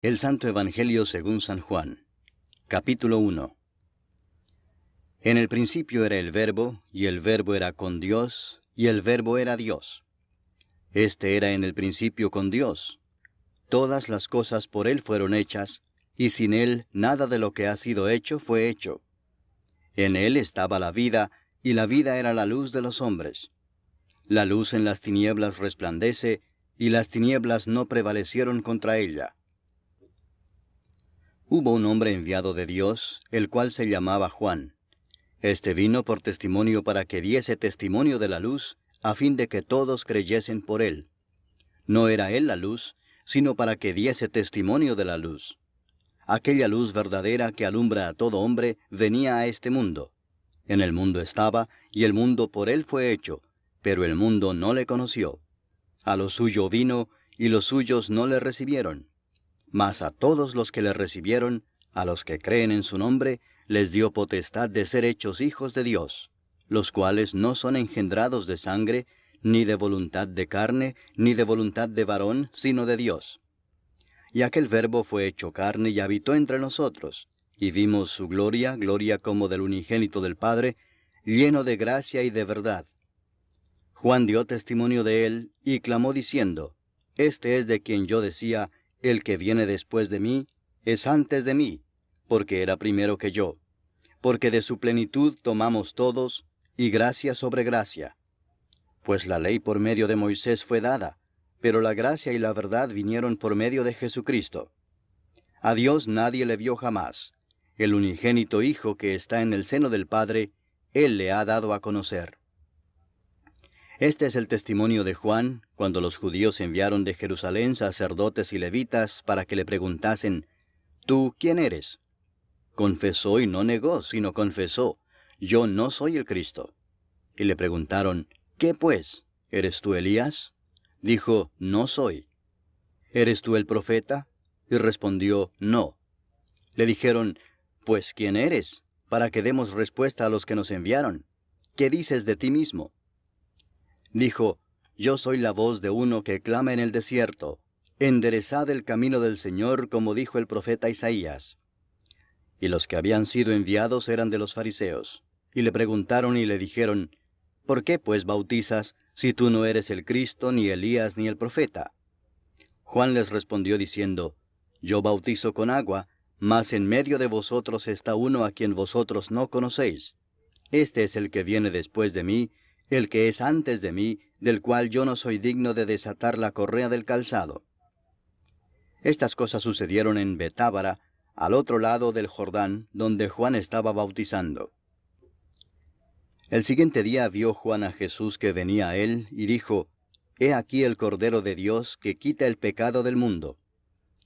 El Santo Evangelio según San Juan. Capítulo 1. En el principio era el Verbo, y el Verbo era con Dios, y el Verbo era Dios. Este era en el principio con Dios. Todas las cosas por Él fueron hechas, y sin Él nada de lo que ha sido hecho fue hecho. En Él estaba la vida, y la vida era la luz de los hombres. La luz en las tinieblas resplandece, y las tinieblas no prevalecieron contra ella. Hubo un hombre enviado de Dios, el cual se llamaba Juan. Este vino por testimonio para que diese testimonio de la luz, a fin de que todos creyesen por él. No era él la luz, sino para que diese testimonio de la luz. Aquella luz verdadera que alumbra a todo hombre venía a este mundo. En el mundo estaba, y el mundo por él fue hecho, pero el mundo no le conoció. A lo suyo vino, y los suyos no le recibieron. Mas a todos los que le recibieron, a los que creen en su nombre, les dio potestad de ser hechos hijos de Dios, los cuales no son engendrados de sangre, ni de voluntad de carne, ni de voluntad de varón, sino de Dios. Y aquel Verbo fue hecho carne y habitó entre nosotros, y vimos su gloria, gloria como del unigénito del Padre, lleno de gracia y de verdad. Juan dio testimonio de él, y clamó diciendo, Este es de quien yo decía, el que viene después de mí, es antes de mí, porque era primero que yo. Porque de su plenitud tomamos todos, y gracia sobre gracia. Pues la ley por medio de Moisés fue dada, pero la gracia y la verdad vinieron por medio de Jesucristo. A Dios nadie le vio jamás. El unigénito Hijo que está en el seno del Padre, Él le ha dado a conocer. Este es el testimonio de Juan, cuando los judíos enviaron de Jerusalén sacerdotes y levitas para que le preguntasen, ¿Tú quién eres? Confesó y no negó, sino confesó, Yo no soy el Cristo. Y le preguntaron, ¿Qué pues? ¿Eres tú Elías? Dijo, No soy. ¿Eres tú el profeta? Y respondió, No. Le dijeron, Pues ¿quién eres? Para que demos respuesta a los que nos enviaron. ¿Qué dices de ti mismo? Dijo, Yo soy la voz de uno que clama en el desierto, enderezad el camino del Señor, como dijo el profeta Isaías. Y los que habían sido enviados eran de los fariseos, y le preguntaron y le dijeron, ¿Por qué pues bautizas, si tú no eres el Cristo, ni Elías, ni el profeta? Juan les respondió diciendo, Yo bautizo con agua, mas en medio de vosotros está uno a quien vosotros no conocéis. Este es el que viene después de mí, el que es antes de mí, del cual yo no soy digno de desatar la correa del calzado. Estas cosas sucedieron en Betábara, al otro lado del Jordán, donde Juan estaba bautizando. El siguiente día vio Juan a Jesús que venía a él, y dijo, He aquí el Cordero de Dios que quita el pecado del mundo.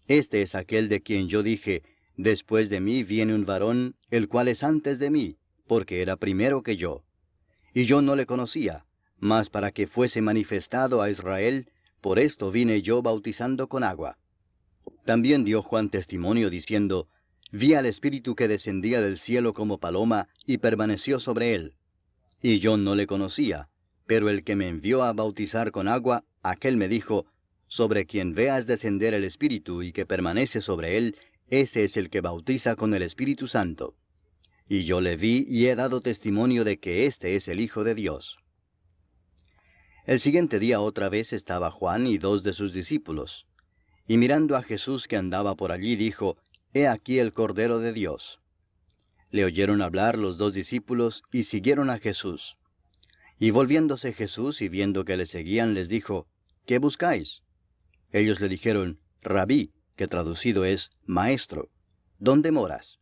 Este es aquel de quien yo dije, Después de mí viene un varón, el cual es antes de mí, porque era primero que yo. Y yo no le conocía, mas para que fuese manifestado a Israel, por esto vine yo bautizando con agua. También dio Juan testimonio diciendo, Vi al Espíritu que descendía del cielo como paloma, y permaneció sobre él. Y yo no le conocía, pero el que me envió a bautizar con agua, aquel me dijo, Sobre quien veas descender el Espíritu y que permanece sobre él, ese es el que bautiza con el Espíritu Santo. Y yo le vi y he dado testimonio de que éste es el Hijo de Dios. El siguiente día otra vez estaba Juan y 2 de sus discípulos. Y mirando a Jesús que andaba por allí, dijo, He aquí el Cordero de Dios. Le oyeron hablar los 2 discípulos y siguieron a Jesús. Y volviéndose Jesús y viendo que le seguían, les dijo, ¿Qué buscáis? Ellos le dijeron, Rabí, que traducido es Maestro, ¿dónde moras?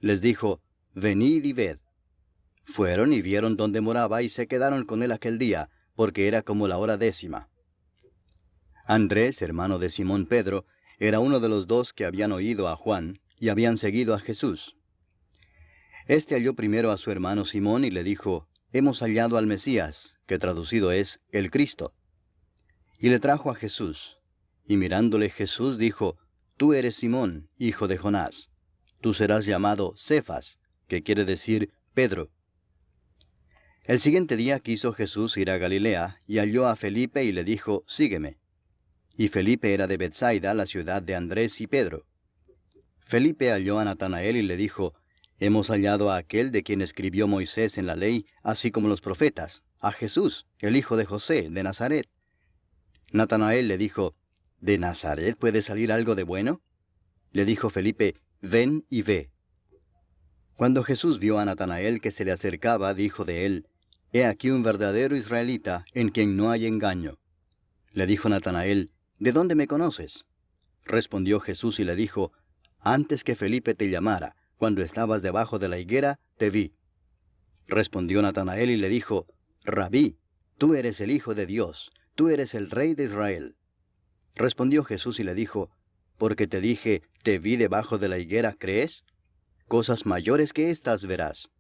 Les dijo, Venid y ved. Fueron y vieron dónde moraba y se quedaron con él aquel día, porque era como la hora 10. Andrés, hermano de Simón Pedro, era uno de los 2 que habían oído a Juan y habían seguido a Jesús. Este halló primero a su hermano Simón y le dijo, Hemos hallado al Mesías, que traducido es el Cristo. Y le trajo a Jesús. Y mirándole Jesús dijo, Tú eres Simón, hijo de Jonás. Tú serás llamado Cefas, que quiere decir Pedro. El siguiente día quiso Jesús ir a Galilea, y halló a Felipe y le dijo, Sígueme. y Felipe era de Betsaida, la ciudad de Andrés y Pedro. Felipe halló a Natanael y le dijo, Hemos hallado a aquel de quien escribió Moisés en la ley, así como los profetas, a Jesús, el hijo de José, de Nazaret. Natanael le dijo, ¿De Nazaret puede salir algo de bueno? Le dijo Felipe, Ven y ve. Cuando Jesús vio a Natanael que se le acercaba, dijo de él, He aquí un verdadero israelita, en quien no hay engaño. Le dijo Natanael, ¿De dónde me conoces? Respondió Jesús y le dijo, Antes que Felipe te llamara, cuando estabas debajo de la higuera, te vi. Respondió Natanael y le dijo, Rabí, tú eres el Hijo de Dios, tú eres el Rey de Israel. Respondió Jesús y le dijo, Porque te dije, te vi debajo de la higuera, ¿crees? Cosas mayores que éstas verás.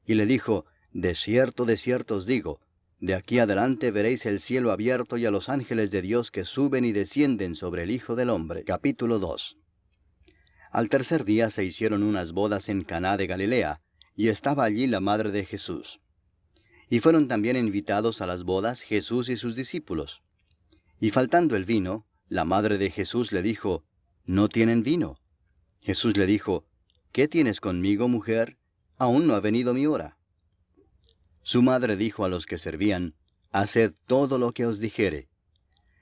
Y le dijo, de cierto os digo, de aquí adelante veréis el cielo abierto y a los ángeles de Dios que suben y descienden sobre el Hijo del Hombre. Capítulo 2. Al tercer día se hicieron unas bodas en Caná de Galilea, y estaba allí la madre de Jesús. Y fueron también invitados a las bodas Jesús y sus discípulos. Y faltando el vino, la madre de Jesús le dijo, No tienen vino. Jesús le dijo, ¿Qué tienes conmigo, mujer? Aún no ha venido mi hora. Su madre dijo a los que servían, Haced todo lo que os dijere.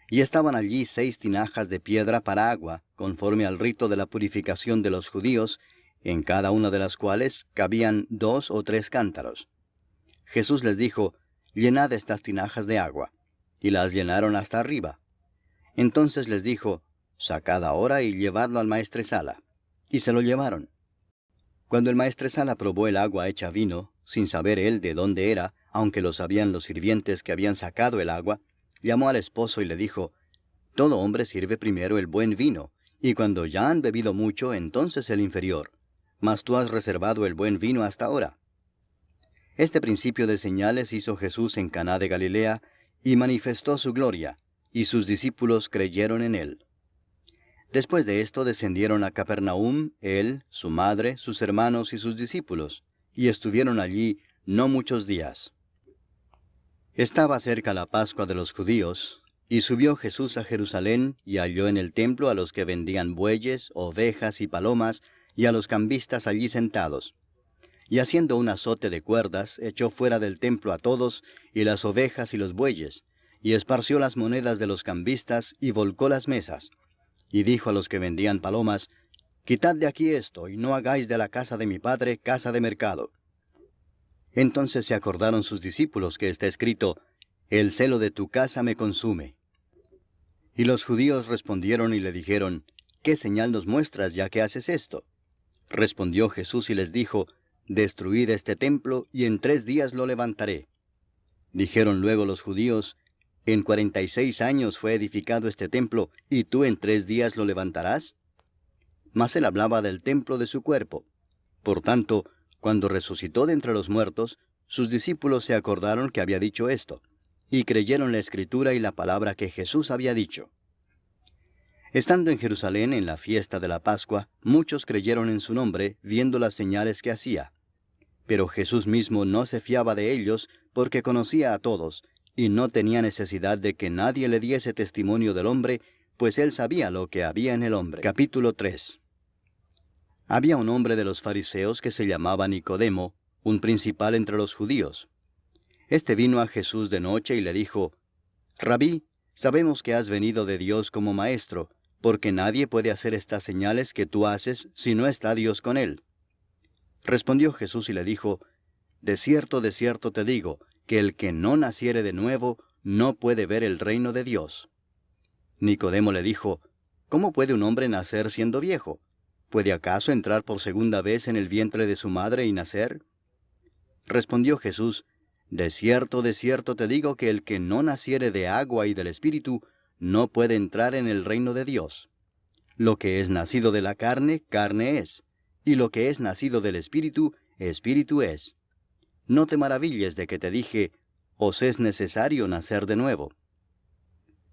Y estaban allí 6 tinajas de piedra para agua, conforme al rito de la purificación de los judíos, en cada una de las cuales cabían 2 o 3 cántaros. Jesús les dijo, Llenad estas tinajas de agua. Y las llenaron hasta arriba. Entonces les dijo, Sacad ahora y llevadlo al maestresala. Y se lo llevaron. Cuando el maestresala probó el agua hecha vino, sin saber él de dónde era, aunque lo sabían los sirvientes que habían sacado el agua, llamó al esposo y le dijo, Todo hombre sirve primero el buen vino, y cuando ya han bebido mucho, entonces el inferior. Mas tú has reservado el buen vino hasta ahora. Este principio de señales hizo Jesús en Caná de Galilea, y manifestó su gloria, y sus discípulos creyeron en él. Después de esto descendieron a Capernaum, él, su madre, sus hermanos y sus discípulos, y estuvieron allí no muchos días. Estaba cerca la Pascua de los judíos, y subió Jesús a Jerusalén, y halló en el templo a los que vendían bueyes, ovejas y palomas, y a los cambistas allí sentados. Y haciendo un azote de cuerdas, echó fuera del templo a todos, y las ovejas y los bueyes, y esparció las monedas de los cambistas, y volcó las mesas. Y dijo a los que vendían palomas, Quitad de aquí esto, y no hagáis de la casa de mi padre casa de mercado. Entonces se acordaron sus discípulos que está escrito, El celo de tu casa me consume. Y los judíos respondieron y le dijeron, ¿Qué señal nos muestras ya que haces esto? Respondió Jesús y les dijo, Destruid este templo, y en 3 días lo levantaré. Dijeron luego los judíos, ¿En 46 años fue edificado este templo, y tú en 3 días lo levantarás? Mas él hablaba del templo de su cuerpo. Por tanto, cuando resucitó de entre los muertos, sus discípulos se acordaron que había dicho esto, y creyeron la Escritura y la palabra que Jesús había dicho. Estando en Jerusalén en la fiesta de la Pascua, muchos creyeron en su nombre, viendo las señales que hacía. Pero Jesús mismo no se fiaba de ellos, porque conocía a todos, y no tenía necesidad de que nadie le diese testimonio del hombre, pues él sabía lo que había en el hombre. Capítulo 3. Había un hombre de los fariseos que se llamaba Nicodemo, un principal entre los judíos. Este vino a Jesús de noche y le dijo, Rabí, sabemos que has venido de Dios como maestro, porque nadie puede hacer estas señales que tú haces si no está Dios con él. Respondió Jesús y le dijo, de cierto te digo, que el que no naciere de nuevo no puede ver el reino de Dios. Nicodemo le dijo, ¿Cómo puede un hombre nacer siendo viejo? ¿Puede acaso entrar por segunda vez en el vientre de su madre y nacer? Respondió Jesús, de cierto te digo que el que no naciere de agua y del Espíritu no puede entrar en el reino de Dios. Lo que es nacido de la carne, carne es, y lo que es nacido del Espíritu, Espíritu es. No te maravilles de que te dije, os es necesario nacer de nuevo.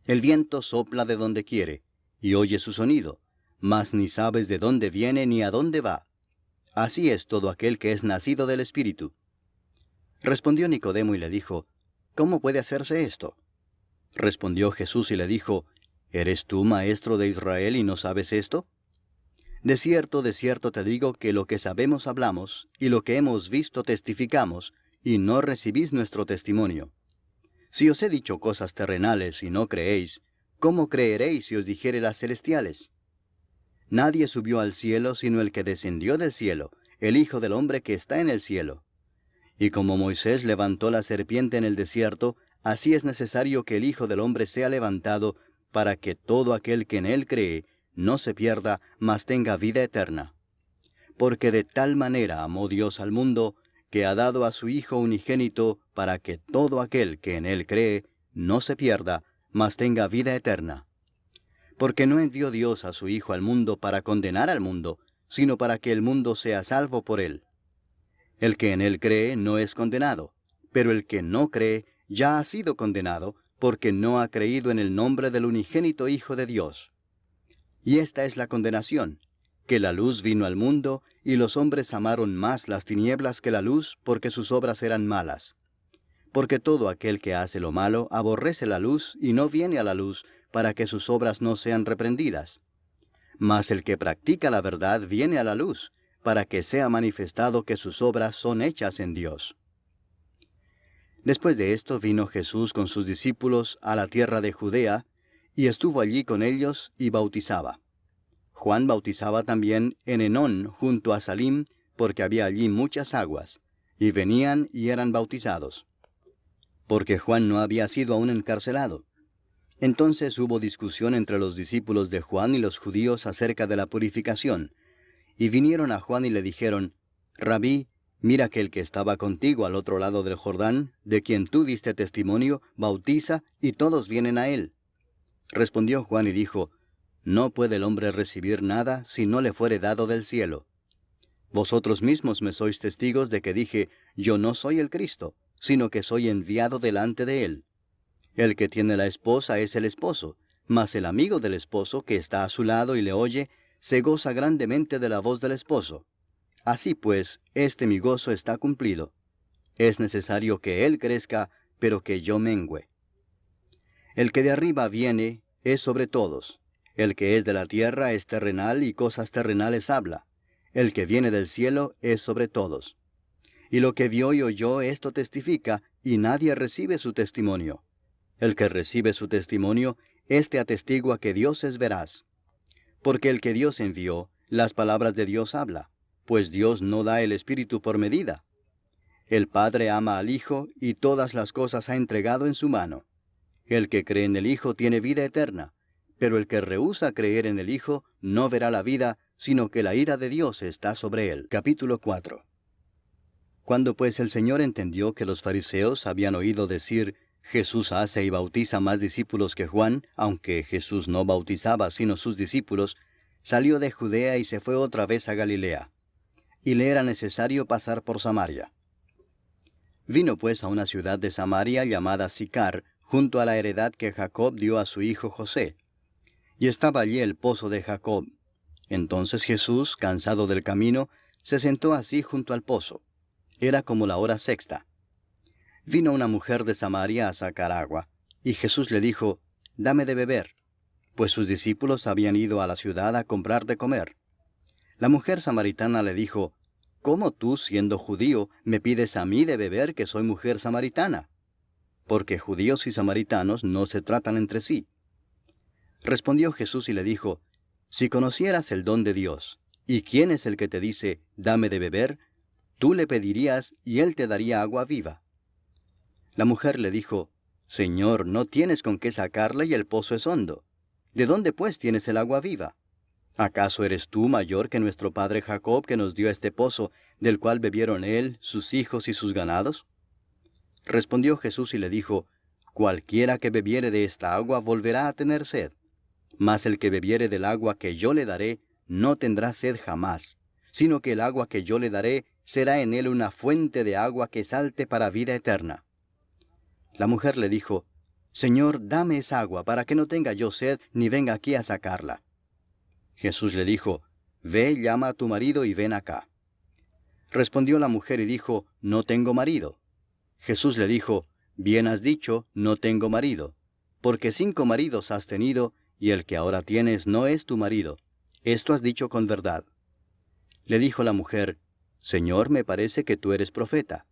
El viento sopla de donde quiere, y oye su sonido, mas ni sabes de dónde viene ni a dónde va. Así es todo aquel que es nacido del Espíritu. Respondió Nicodemo y le dijo, ¿Cómo puede hacerse esto? Respondió Jesús y le dijo, ¿Eres tú maestro de Israel y no sabes esto? De cierto te digo que lo que sabemos hablamos, y lo que hemos visto testificamos, y no recibís nuestro testimonio. Si os he dicho cosas terrenales y no creéis, ¿cómo creeréis si os dijere las celestiales? Nadie subió al cielo sino el que descendió del cielo, el Hijo del Hombre que está en el cielo. Y como Moisés levantó la serpiente en el desierto, así es necesario que el Hijo del Hombre sea levantado, para que todo aquel que en él cree no se pierda, mas tenga vida eterna. Porque de tal manera amó Dios al mundo, que ha dado a su Hijo unigénito, para que todo aquel que en él cree no se pierda, mas tenga vida eterna. Porque no envió Dios a su Hijo al mundo para condenar al mundo, sino para que el mundo sea salvo por él. El que en él cree no es condenado, pero el que no cree ya ha sido condenado, porque no ha creído en el nombre del unigénito Hijo de Dios. Y esta es la condenación, que la luz vino al mundo, y los hombres amaron más las tinieblas que la luz, porque sus obras eran malas. Porque todo aquel que hace lo malo aborrece la luz, y no viene a la luz, para que sus obras no sean reprendidas. Mas el que practica la verdad viene a la luz, para que sea manifestado que sus obras son hechas en Dios. Después de esto vino Jesús con sus discípulos a la tierra de Judea, y estuvo allí con ellos y bautizaba. Juan bautizaba también en Enón junto a Salim, porque había allí muchas aguas, y venían y eran bautizados. Porque Juan no había sido aún encarcelado. Entonces hubo discusión entre los discípulos de Juan y los judíos acerca de la purificación, y vinieron a Juan y le dijeron, Rabí, mira que el que estaba contigo al otro lado del Jordán, de quien tú diste testimonio, bautiza, y todos vienen a él. Respondió Juan y dijo, No puede el hombre recibir nada si no le fuere dado del cielo. Vosotros mismos me sois testigos de que dije, Yo no soy el Cristo, sino que soy enviado delante de él. El que tiene la esposa es el esposo, mas el amigo del esposo que está a su lado y le oye, se goza grandemente de la voz del esposo. Así pues, este mi gozo está cumplido. Es necesario que él crezca, pero que yo mengüe. El que de arriba viene es sobre todos. El que es de la tierra es terrenal y cosas terrenales habla. El que viene del cielo es sobre todos. Y lo que vio y oyó esto testifica, y nadie recibe su testimonio. El que recibe su testimonio, éste atestigua que Dios es veraz. Porque el que Dios envió, las palabras de Dios habla, pues Dios no da el Espíritu por medida. El Padre ama al Hijo, y todas las cosas ha entregado en su mano. El que cree en el Hijo tiene vida eterna, pero el que rehúsa creer en el Hijo no verá la vida, sino que la ira de Dios está sobre él. Capítulo 4. Cuando pues el Señor entendió que los fariseos habían oído decir, Jesús hace y bautiza más discípulos que Juan, aunque Jesús no bautizaba sino sus discípulos, salió de Judea y se fue otra vez a Galilea. Y le era necesario pasar por Samaria. Vino pues a una ciudad de Samaria llamada Sicar, junto a la heredad que Jacob dio a su hijo José. Y estaba allí el pozo de Jacob. Entonces Jesús, cansado del camino, se sentó así junto al pozo. Era como la hora sexta. Vino una mujer de Samaria a sacar agua, y Jesús le dijo, Dame de beber, pues sus discípulos habían ido a la ciudad a comprar de comer. La mujer samaritana le dijo, ¿Cómo tú, siendo judío, me pides a mí de beber que soy mujer samaritana? Porque judíos y samaritanos no se tratan entre sí. Respondió Jesús y le dijo, Si conocieras el don de Dios, y quién es el que te dice, Dame de beber, tú le pedirías y él te daría agua viva. La mujer le dijo, Señor, no tienes con qué sacarla y el pozo es hondo. ¿De dónde pues tienes el agua viva? ¿Acaso eres tú mayor que nuestro padre Jacob, que nos dio este pozo, del cual bebieron él, sus hijos y sus ganados? Respondió Jesús y le dijo, Cualquiera que bebiere de esta agua volverá a tener sed. Mas el que bebiere del agua que yo le daré, no tendrá sed jamás, sino que el agua que yo le daré será en él una fuente de agua que salte para vida eterna. La mujer le dijo, Señor, dame esa agua, para que no tenga yo sed, ni venga aquí a sacarla. Jesús le dijo, Ve, llama a tu marido y ven acá. Respondió la mujer y dijo, No tengo marido. Jesús le dijo, Bien has dicho, no tengo marido, porque 5 maridos has tenido, y el que ahora tienes no es tu marido. Esto has dicho con verdad. Le dijo la mujer, Señor, me parece que tú eres profeta.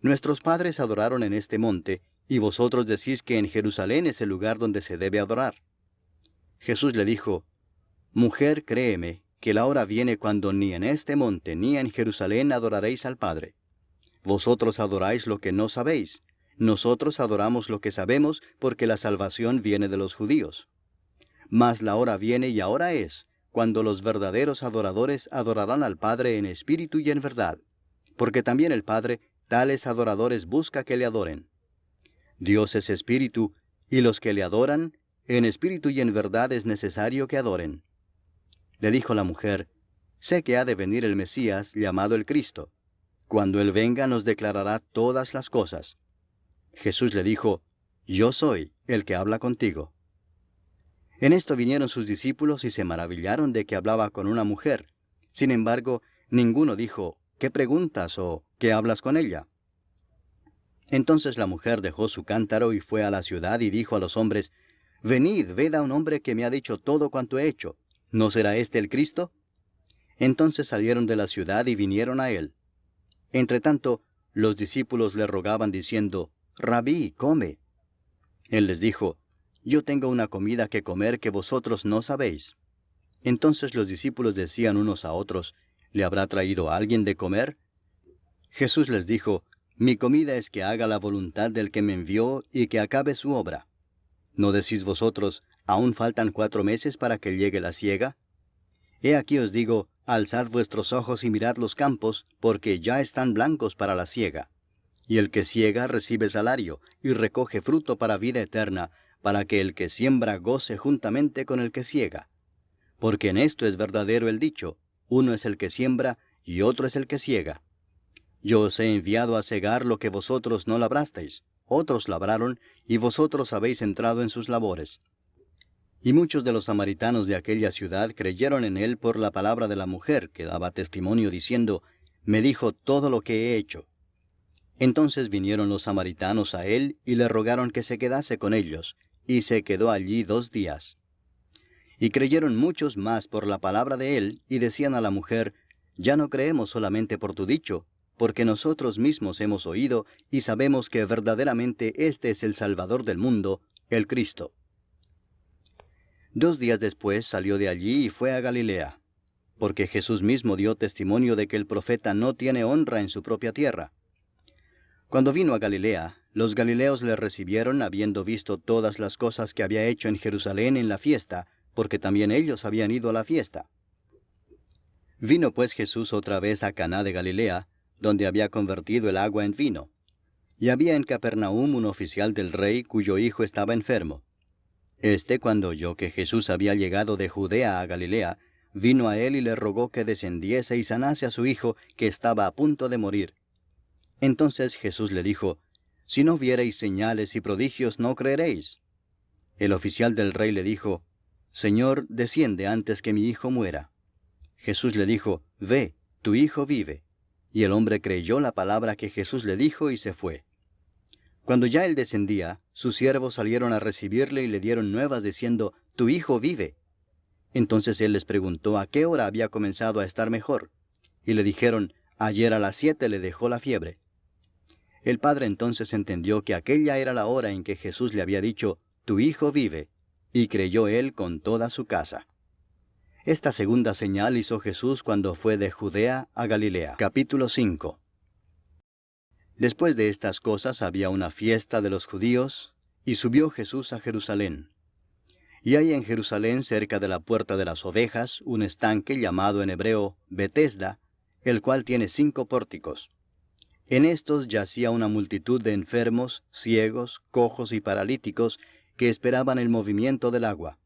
Nuestros padres adoraron en este monte, y vosotros decís que en Jerusalén es el lugar donde se debe adorar. Jesús le dijo, Mujer, créeme, que la hora viene cuando ni en este monte ni en Jerusalén adoraréis al Padre. Vosotros adoráis lo que no sabéis. Nosotros adoramos lo que sabemos, porque la salvación viene de los judíos. Mas la hora viene y ahora es, cuando los verdaderos adoradores adorarán al Padre en espíritu y en verdad, porque también el Padre tales adoradores busca que le adoren. Dios es espíritu, y los que le adoran, en espíritu y en verdad es necesario que adoren. Le dijo la mujer, Sé que ha de venir el Mesías, llamado el Cristo. Cuando Él venga nos declarará todas las cosas. Jesús le dijo, Yo soy el que habla contigo. En esto vinieron sus discípulos y se maravillaron de que hablaba con una mujer. Sin embargo, ninguno dijo, ¿qué preguntas o qué hablas con ella? Entonces la mujer dejó su cántaro y fue a la ciudad y dijo a los hombres, Venid, ved a un hombre que me ha dicho todo cuanto he hecho. ¿No será este el Cristo? Entonces salieron de la ciudad y vinieron a él. Entretanto, los discípulos le rogaban diciendo, Rabí, come. Él les dijo, Yo tengo una comida que comer que vosotros no sabéis. Entonces los discípulos decían unos a otros, ¿le habrá traído alguien de comer? Jesús les dijo, Mi comida es que haga la voluntad del que me envió y que acabe su obra. ¿No decís vosotros, aún faltan 4 meses para que llegue la siega? He aquí os digo, alzad vuestros ojos y mirad los campos, porque ya están blancos para la siega. Y el que siega recibe salario, y recoge fruto para vida eterna, para que el que siembra goce juntamente con el que siega. Porque en esto es verdadero el dicho, uno es el que siembra, y otro es el que siega. Yo os he enviado a segar lo que vosotros no labrasteis, otros labraron, y vosotros habéis entrado en sus labores. Y muchos de los samaritanos de aquella ciudad creyeron en él por la palabra de la mujer, que daba testimonio diciendo, Me dijo todo lo que he hecho. Entonces vinieron los samaritanos a él y le rogaron que se quedase con ellos, y se quedó allí 2 días. Y creyeron muchos más por la palabra de él, y decían a la mujer, Ya no creemos solamente por tu dicho, porque nosotros mismos hemos oído y sabemos que verdaderamente este es el Salvador del mundo, el Cristo. 2 días después salió de allí y fue a Galilea, porque Jesús mismo dio testimonio de que el profeta no tiene honra en su propia tierra. Cuando vino a Galilea, los galileos le recibieron habiendo visto todas las cosas que había hecho en Jerusalén en la fiesta, porque también ellos habían ido a la fiesta. Vino pues Jesús otra vez a Caná de Galilea, donde había convertido el agua en vino. Y había en Capernaum un oficial del rey cuyo hijo estaba enfermo. Cuando oyó que Jesús había llegado de Judea a Galilea, vino a él y le rogó que descendiese y sanase a su hijo, que estaba a punto de morir. Entonces Jesús le dijo, Si no viereis señales y prodigios, no creeréis. El oficial del rey le dijo, Señor, desciende antes que mi hijo muera. Jesús le dijo, Ve, tu hijo vive. Y el hombre creyó la palabra que Jesús le dijo y se fue. Cuando ya él descendía, sus siervos salieron a recibirle y le dieron nuevas diciendo, Tu hijo vive. Entonces él les preguntó a qué hora había comenzado a estar mejor. Y le dijeron, Ayer a las 7 le dejó la fiebre. El padre entonces entendió que aquella era la hora en que Jesús le había dicho, Tu hijo vive, y creyó él con toda su casa. Esta segunda señal hizo Jesús cuando fue de Judea a Galilea. Capítulo 5. Después de estas cosas había una fiesta de los judíos, y subió Jesús a Jerusalén. Y hay en Jerusalén, cerca de la puerta de las ovejas, un estanque llamado en hebreo Betesda, el cual tiene 5 pórticos. En estos yacía una multitud de enfermos, ciegos, cojos y paralíticos, que esperaban el movimiento del agua.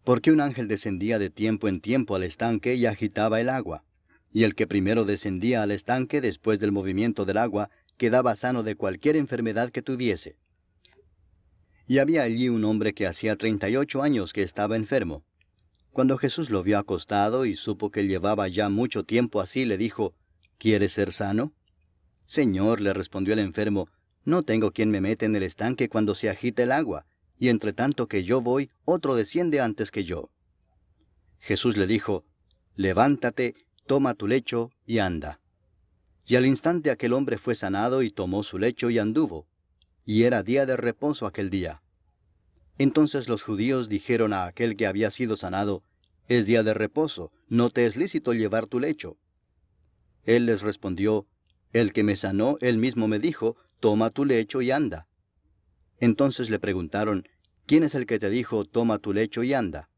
Porque un ángel descendía de tiempo en tiempo al estanque y agitaba el agua. Y el que primero descendía al estanque después del movimiento del agua, quedaba sano de cualquier enfermedad que tuviese. Y había allí un hombre que hacía 38 años que estaba enfermo. Cuando Jesús lo vio acostado y supo que llevaba ya mucho tiempo así, le dijo, ¿Quieres ser sano? Señor, le respondió el enfermo, no tengo quien me meta en el estanque cuando se agita el agua, y entre tanto que yo voy, otro desciende antes que yo. Jesús le dijo, levántate, toma tu lecho y anda. Y al instante aquel hombre fue sanado y tomó su lecho y anduvo. Y era día de reposo aquel día. Entonces los judíos dijeron a aquel que había sido sanado, es día de reposo, no te es lícito llevar tu lecho. Él les respondió, el que me sanó, él mismo me dijo, toma tu lecho y anda. Entonces le preguntaron, ¿quién es el que te dijo, toma tu lecho y anda?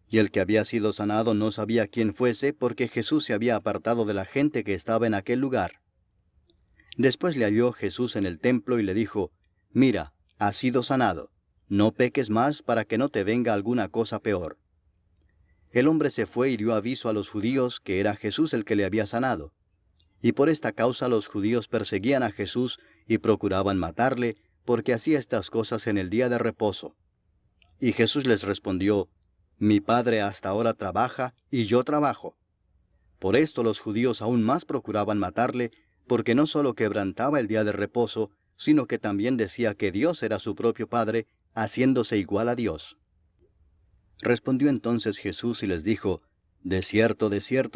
Y el que había sido sanado no sabía quién fuese, porque Jesús se había apartado de la gente que estaba en aquel lugar. Después le halló Jesús en el templo y le dijo, mira, has sido sanado, no peques más para que no te venga alguna cosa peor. El hombre se fue y dio aviso a los judíos que era Jesús el que le había sanado. Y por esta causa los judíos perseguían a Jesús y procuraban matarle, porque hacía estas cosas en el día de reposo. Y Jesús les respondió, mi Padre hasta ahora trabaja, y yo trabajo. Por esto los judíos aún más procuraban matarle, porque no solo quebrantaba el día de reposo, sino que también decía que Dios era su propio Padre, haciéndose igual a Dios. Respondió entonces Jesús y les dijo, de cierto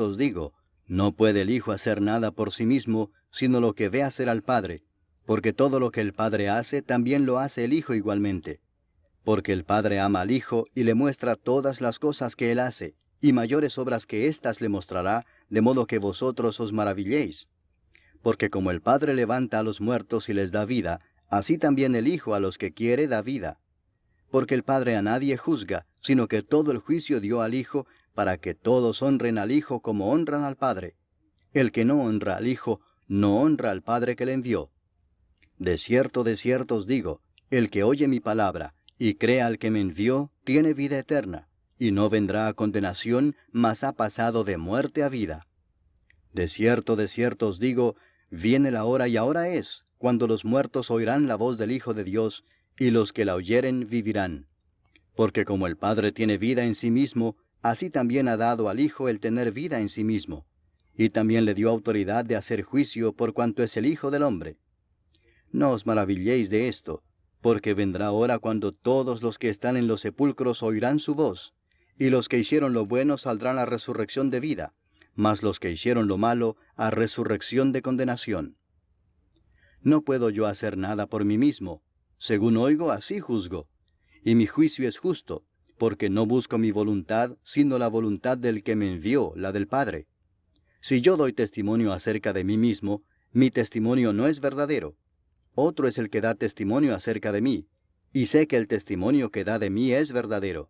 os digo, no puede el Hijo hacer nada por sí mismo, sino lo que ve hacer al Padre, porque todo lo que el Padre hace, también lo hace el Hijo igualmente. Porque el Padre ama al Hijo y le muestra todas las cosas que Él hace, y mayores obras que éstas le mostrará, de modo que vosotros os maravilléis. Porque como el Padre levanta a los muertos y les da vida, así también el Hijo a los que quiere da vida. Porque el Padre a nadie juzga, sino que todo el juicio dio al Hijo, para que todos honren al Hijo como honran al Padre. El que no honra al Hijo, no honra al Padre que le envió. De cierto os digo, el que oye mi palabra, y crea al que me envió, tiene vida eterna, y no vendrá a condenación, mas ha pasado de muerte a vida. De cierto os digo, viene la hora y ahora es, cuando los muertos oirán la voz del Hijo de Dios, y los que la oyeren vivirán. Porque como el Padre tiene vida en sí mismo, así también ha dado al Hijo el tener vida en sí mismo, y también le dio autoridad de hacer juicio por cuanto es el Hijo del hombre. No os maravilléis de esto, porque vendrá hora cuando todos los que están en los sepulcros oirán su voz, y los que hicieron lo bueno saldrán a resurrección de vida, mas los que hicieron lo malo a resurrección de condenación. No puedo yo hacer nada por mí mismo, según oigo así juzgo, y mi juicio es justo, porque no busco mi voluntad, sino la voluntad del que me envió, la del Padre. Si yo doy testimonio acerca de mí mismo, mi testimonio no es verdadero. Otro es el que da testimonio acerca de mí, y sé que el testimonio que da de mí es verdadero.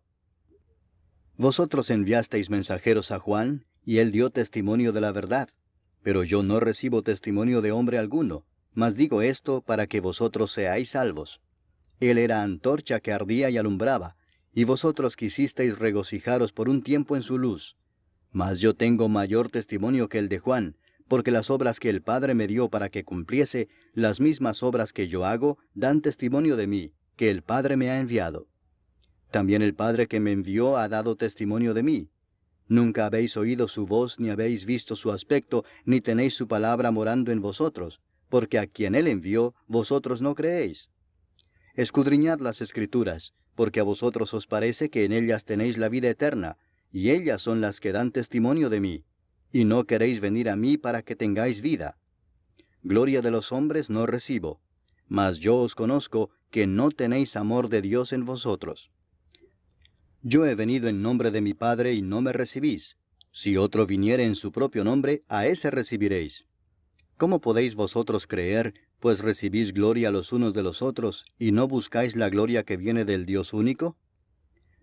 Vosotros enviasteis mensajeros a Juan, y él dio testimonio de la verdad, pero yo no recibo testimonio de hombre alguno, mas digo esto para que vosotros seáis salvos. Él era antorcha que ardía y alumbraba, y vosotros quisisteis regocijaros por un tiempo en su luz. Mas yo tengo mayor testimonio que el de Juan, porque las obras que el Padre me dio para que cumpliese, las mismas obras que yo hago, dan testimonio de mí, que el Padre me ha enviado. También el Padre que me envió ha dado testimonio de mí. Nunca habéis oído su voz, ni habéis visto su aspecto, ni tenéis su palabra morando en vosotros, porque a quien él envió, vosotros no creéis. Escudriñad las Escrituras, porque a vosotros os parece que en ellas tenéis la vida eterna, y ellas son las que dan testimonio de mí, y no queréis venir a mí para que tengáis vida. Gloria de los hombres no recibo, mas yo os conozco que no tenéis amor de Dios en vosotros. Yo he venido en nombre de mi Padre y no me recibís. Si otro viniere en su propio nombre, a ese recibiréis. ¿Cómo podéis vosotros creer, pues recibís gloria los unos de los otros, y no buscáis la gloria que viene del Dios único?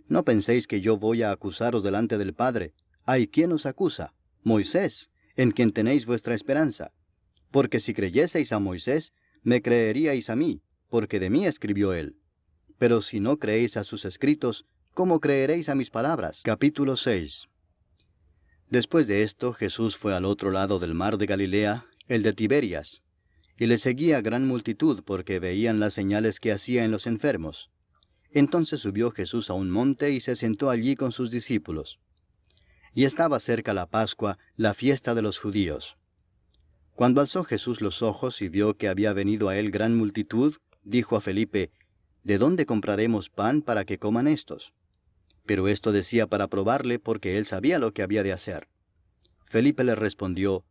No penséis que yo voy a acusaros delante del Padre. ¿Hay quien os acusa? Moisés, en quien tenéis vuestra esperanza. Porque si creyeseis a Moisés, me creeríais a mí, porque de mí escribió él. Pero si no creéis a sus escritos, ¿cómo creeréis a mis palabras? Capítulo 6. Después de esto, Jesús fue al otro lado del mar de Galilea, el de Tiberias, y le seguía gran multitud porque veían las señales que hacía en los enfermos. Entonces subió Jesús a un monte y se sentó allí con sus discípulos. Y estaba cerca la Pascua, la fiesta de los judíos. Cuando alzó Jesús los ojos y vio que había venido a él gran multitud, dijo a Felipe, ¿de dónde compraremos pan para que coman éstos? Pero esto decía para probarle, porque él sabía lo que había de hacer. Felipe le respondió,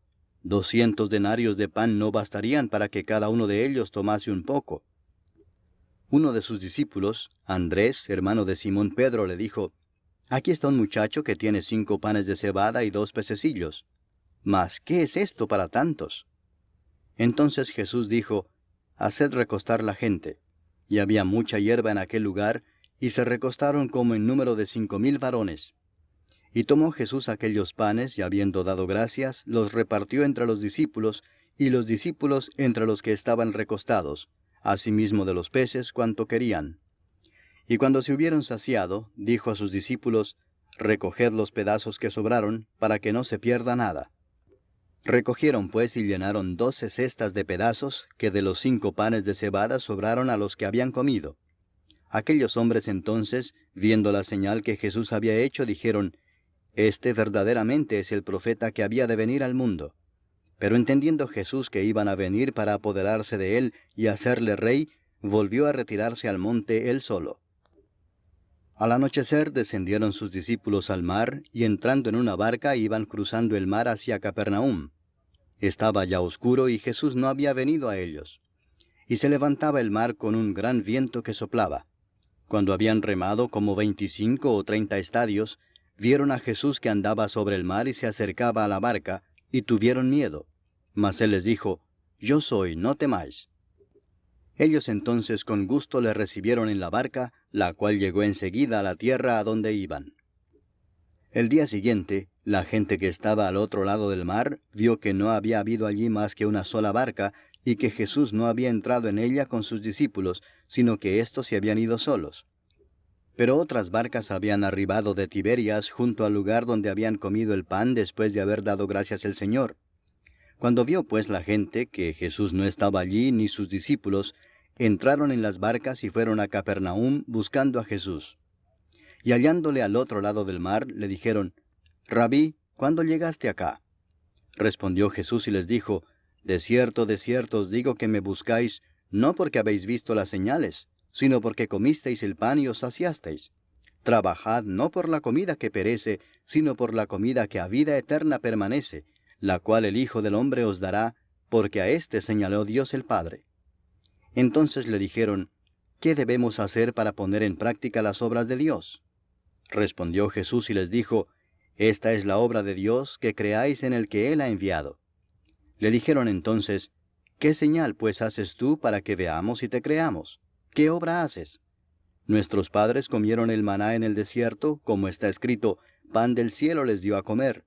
200 denarios de pan no bastarían para que cada uno de ellos tomase un poco. Uno de sus discípulos, Andrés, hermano de Simón Pedro, le dijo, aquí está un muchacho que tiene 5 panes de cebada y 2 pececillos. Mas, ¿qué es esto para tantos? Entonces Jesús dijo, haced recostar la gente. Y había mucha hierba en aquel lugar, y se recostaron como en número de 5,000 varones. Y tomó Jesús aquellos panes, y habiendo dado gracias, los repartió entre los discípulos, y los discípulos entre los que estaban recostados, asimismo de los peces cuanto querían. Y cuando se hubieron saciado, dijo a sus discípulos, recoged los pedazos que sobraron, para que no se pierda nada. Recogieron pues y llenaron 12 cestas de pedazos, que de los 5 panes de cebada sobraron a los que habían comido. Aquellos hombres entonces, viendo la señal que Jesús había hecho, dijeron, este verdaderamente es el profeta que había de venir al mundo. Pero entendiendo Jesús que iban a venir para apoderarse de él y hacerle rey, volvió a retirarse al monte él solo. Al anochecer descendieron sus discípulos al mar, y entrando en una barca iban cruzando el mar hacia Capernaum. Estaba ya oscuro y Jesús no había venido a ellos. Y se levantaba el mar con un gran viento que soplaba. Cuando habían remado como 25 o 30 estadios, vieron a Jesús que andaba sobre el mar y se acercaba a la barca, y tuvieron miedo. Mas él les dijo, yo soy, no temáis. Ellos entonces con gusto le recibieron en la barca, la cual llegó enseguida a la tierra a donde iban. El día siguiente, la gente que estaba al otro lado del mar vio que no había habido allí más que una sola barca, y que Jesús no había entrado en ella con sus discípulos, sino que éstos se habían ido solos. Pero otras barcas habían arribado de Tiberias junto al lugar donde habían comido el pan después de haber dado gracias al Señor. Cuando vio pues la gente que Jesús no estaba allí ni sus discípulos, entraron en las barcas y fueron a Capernaum buscando a Jesús. Y hallándole al otro lado del mar, le dijeron, Rabí, ¿cuándo llegaste acá? Respondió Jesús y les dijo, de cierto os digo que me buscáis, no porque habéis visto las señales, sino porque comisteis el pan y os saciasteis. Trabajad no por la comida que perece, sino por la comida que a vida eterna permanece, la cual el Hijo del Hombre os dará, porque a éste señaló Dios el Padre. Entonces le dijeron, ¿qué debemos hacer para poner en práctica las obras de Dios? Respondió Jesús y les dijo, esta es la obra de Dios, que creáis en el que Él ha enviado. Le dijeron entonces, ¿qué señal pues haces tú para que veamos y te creamos? ¿Qué obra haces? Nuestros padres comieron el maná en el desierto, como está escrito, pan del cielo les dio a comer.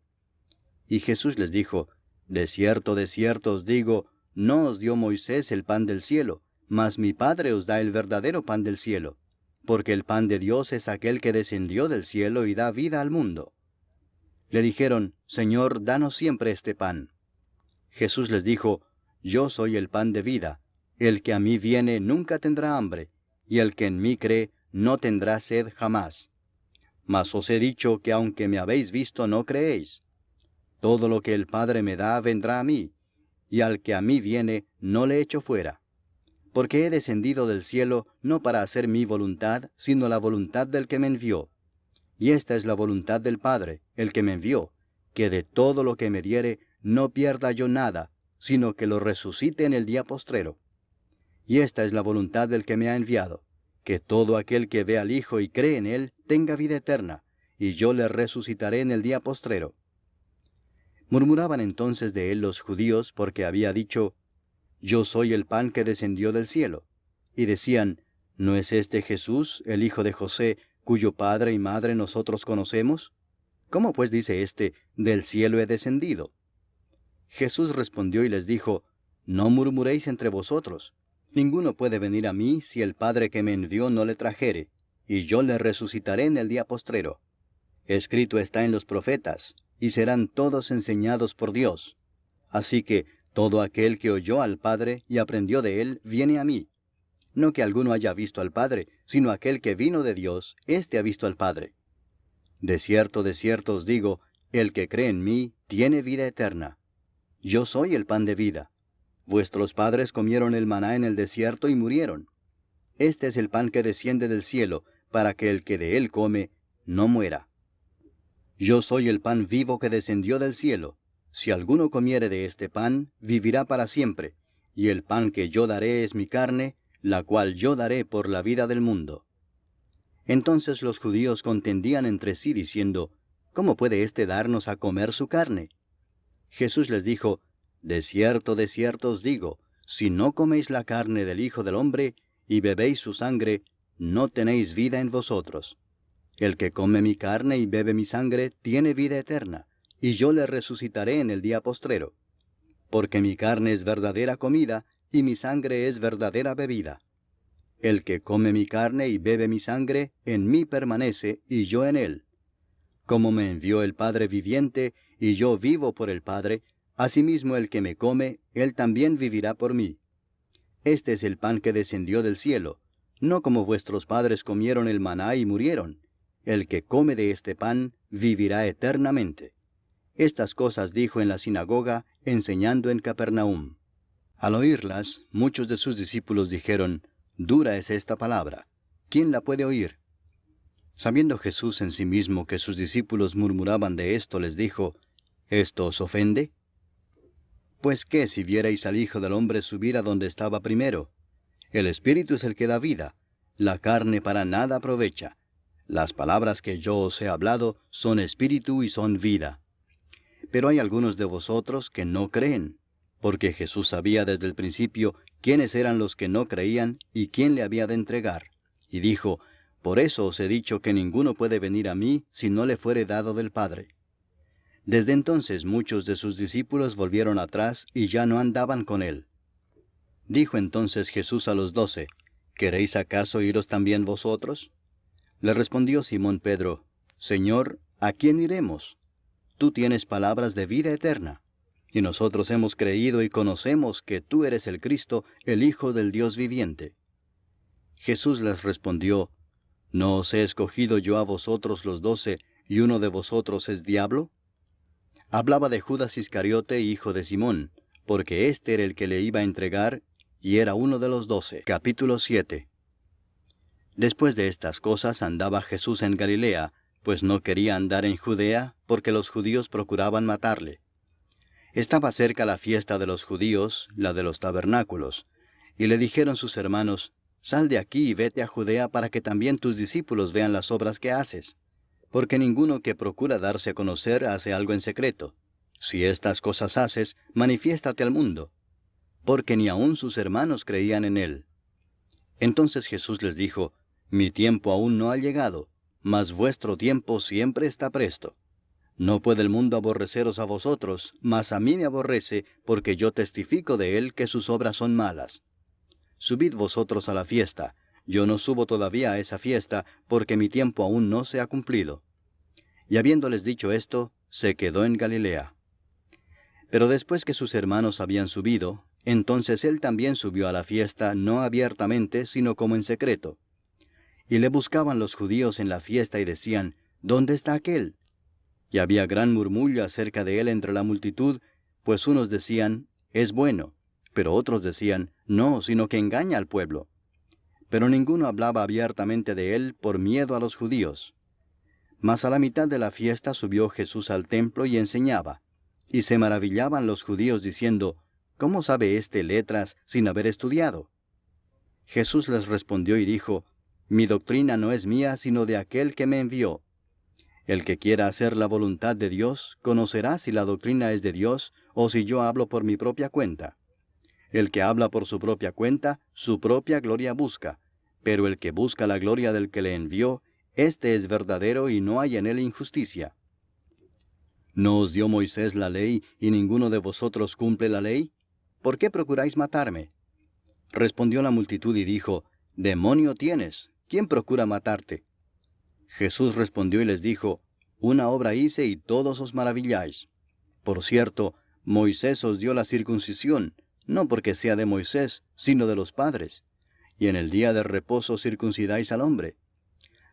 Y Jesús les dijo, de cierto os digo, no os dio Moisés el pan del cielo, mas mi Padre os da el verdadero pan del cielo, porque el pan de Dios es aquel que descendió del cielo y da vida al mundo. Le dijeron, Señor, danos siempre este pan. Jesús les dijo, yo soy el pan de vida, el que a mí viene nunca tendrá hambre, y el que en mí cree no tendrá sed jamás. Mas os he dicho que aunque me habéis visto no creéis. Todo lo que el Padre me da vendrá a mí, y al que a mí viene no le echo fuera. Porque he descendido del cielo no para hacer mi voluntad, sino la voluntad del que me envió. Y esta es la voluntad del Padre, el que me envió, que de todo lo que me diere no pierda yo nada, sino que lo resucite en el día postrero. Y esta es la voluntad del que me ha enviado, que todo aquel que ve al Hijo y cree en él tenga vida eterna, y yo le resucitaré en el día postrero. Murmuraban entonces de él los judíos, porque había dicho, yo soy el pan que descendió del cielo. Y decían, ¿no es este Jesús, el hijo de José, cuyo padre y madre nosotros conocemos? ¿Cómo pues dice éste, del cielo he descendido? Jesús respondió y les dijo, no murmuréis entre vosotros. Ninguno puede venir a mí si el Padre que me envió no le trajere, y yo le resucitaré en el día postrero. Escrito está en los profetas, y serán todos enseñados por Dios. Así que todo aquel que oyó al Padre y aprendió de él, viene a mí. No que alguno haya visto al Padre, sino aquel que vino de Dios, éste ha visto al Padre. De cierto os digo, el que cree en mí tiene vida eterna. Yo soy el pan de vida. Vuestros padres comieron el maná en el desierto y murieron. este es el pan que desciende del cielo, para que el que de él come no muera. Yo soy el pan vivo que descendió del cielo. Si alguno comiere de este pan, vivirá para siempre, y el pan que yo daré es mi carne, la cual yo daré por la vida del mundo. Entonces los judíos contendían entre sí diciendo, ¿cómo puede éste darnos a comer su carne? Jesús les dijo, de cierto os digo, si no coméis la carne del Hijo del Hombre, y bebéis su sangre, no tenéis vida en vosotros. El que come mi carne y bebe mi sangre, tiene vida eterna, y yo le resucitaré en el día postrero. Porque mi carne es verdadera comida, y mi sangre es verdadera bebida. El que come mi carne y bebe mi sangre, en mí permanece, y yo en él. Como me envió el Padre viviente, y yo vivo por el Padre, asimismo el que me come, él también vivirá por mí. Este es el pan que descendió del cielo, no como vuestros padres comieron el maná y murieron. El que come de este pan, vivirá eternamente. Estas cosas dijo en la sinagoga, enseñando en Capernaum. Al oírlas, muchos de sus discípulos dijeron, dura es esta palabra, ¿quién la puede oír? Sabiendo Jesús en sí mismo que sus discípulos murmuraban de esto, les dijo, ¿esto os ofende? Pues qué si vierais al Hijo del Hombre subir a donde estaba primero. El Espíritu es el que da vida, la carne para nada aprovecha. Las palabras que yo os he hablado son espíritu y son vida. Pero hay algunos de vosotros que no creen, porque Jesús sabía desde el principio quiénes eran los que no creían y quién le había de entregar. Y dijo, por eso os he dicho que ninguno puede venir a mí si no le fuere dado del Padre. Desde entonces muchos de sus discípulos volvieron atrás y ya no andaban con él. Dijo entonces Jesús a los 12, ¿queréis acaso iros también vosotros? Le respondió Simón Pedro, Señor, ¿a quién iremos? Tú tienes palabras de vida eterna, y nosotros hemos creído y conocemos que tú eres el Cristo, el Hijo del Dios viviente. Jesús les respondió, ¿no os he escogido yo a vosotros los 12, y uno de vosotros es diablo? Hablaba de Judas Iscariote, hijo de Simón, porque éste era el que le iba a entregar, y era uno de los 12. Capítulo 7. Después de estas cosas andaba Jesús en Galilea, pues no quería andar en Judea, porque los judíos procuraban matarle. Estaba cerca la fiesta de los judíos, la de los tabernáculos, y le dijeron sus hermanos, sal de aquí y vete a Judea para que también tus discípulos vean las obras que haces. Porque ninguno que procura darse a conocer hace algo en secreto. Si estas cosas haces, manifiéstate al mundo. Porque ni aun sus hermanos creían en él. Entonces Jesús les dijo, mi tiempo aún no ha llegado, mas vuestro tiempo siempre está presto. No puede el mundo aborreceros a vosotros, mas a mí me aborrece, porque yo testifico de él que sus obras son malas. Subid vosotros a la fiesta. Yo no subo todavía a esa fiesta, porque mi tiempo aún no se ha cumplido. Y habiéndoles dicho esto, se quedó en Galilea. Pero después que sus hermanos habían subido, entonces él también subió a la fiesta, no abiertamente, sino como en secreto. Y le buscaban los judíos en la fiesta y decían, ¿dónde está aquél? Y había gran murmullo acerca de él entre la multitud, pues unos decían, es bueno, pero otros decían, no, sino que engaña al pueblo. Pero ninguno hablaba abiertamente de él por miedo a los judíos. Mas a la mitad de la fiesta subió Jesús al templo y enseñaba. Y se maravillaban los judíos diciendo, ¿cómo sabe éste letras sin haber estudiado? Jesús les respondió y dijo, mi doctrina no es mía sino de aquel que me envió. El que quiera hacer la voluntad de Dios, conocerá si la doctrina es de Dios o si yo hablo por mi propia cuenta. El que habla por su propia cuenta, su propia gloria busca, pero el que busca la gloria del que le envió, éste es verdadero y no hay en él injusticia. ¿No os dio Moisés la ley y ninguno de vosotros cumple la ley? ¿Por qué procuráis matarme? Respondió la multitud y dijo, Demonio tienes, ¿quién procura matarte? Jesús respondió y les dijo, una obra hice y todos os maravilláis. Por cierto, Moisés os dio la circuncisión, no porque sea de Moisés, sino de los padres. Y en el día de reposo circuncidáis al hombre.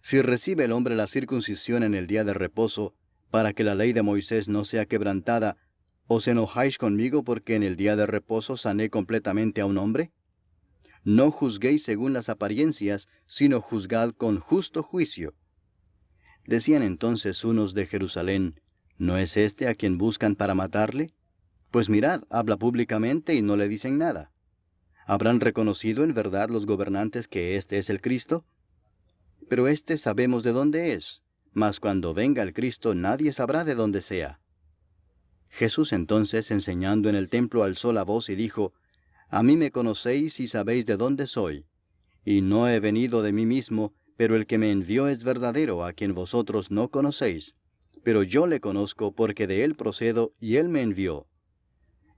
Si recibe el hombre la circuncisión en el día de reposo, para que la ley de Moisés no sea quebrantada, ¿os enojáis conmigo porque en el día de reposo sané completamente a un hombre? no juzguéis según las apariencias, sino juzgad con justo juicio. Decían entonces unos de Jerusalén, ¿no es este a quien buscan para matarle? Pues mirad, habla públicamente y no le dicen nada. ¿Habrán reconocido en verdad los gobernantes que este es el Cristo? Pero este sabemos de dónde es, mas cuando venga el Cristo nadie sabrá de dónde sea. Jesús entonces, enseñando en el templo, alzó la voz y dijo, A mí me conocéis y sabéis de dónde soy. Y no he venido de mí mismo, pero el que me envió es verdadero, a quien vosotros no conocéis. Pero yo le conozco porque de él procedo y él me envió.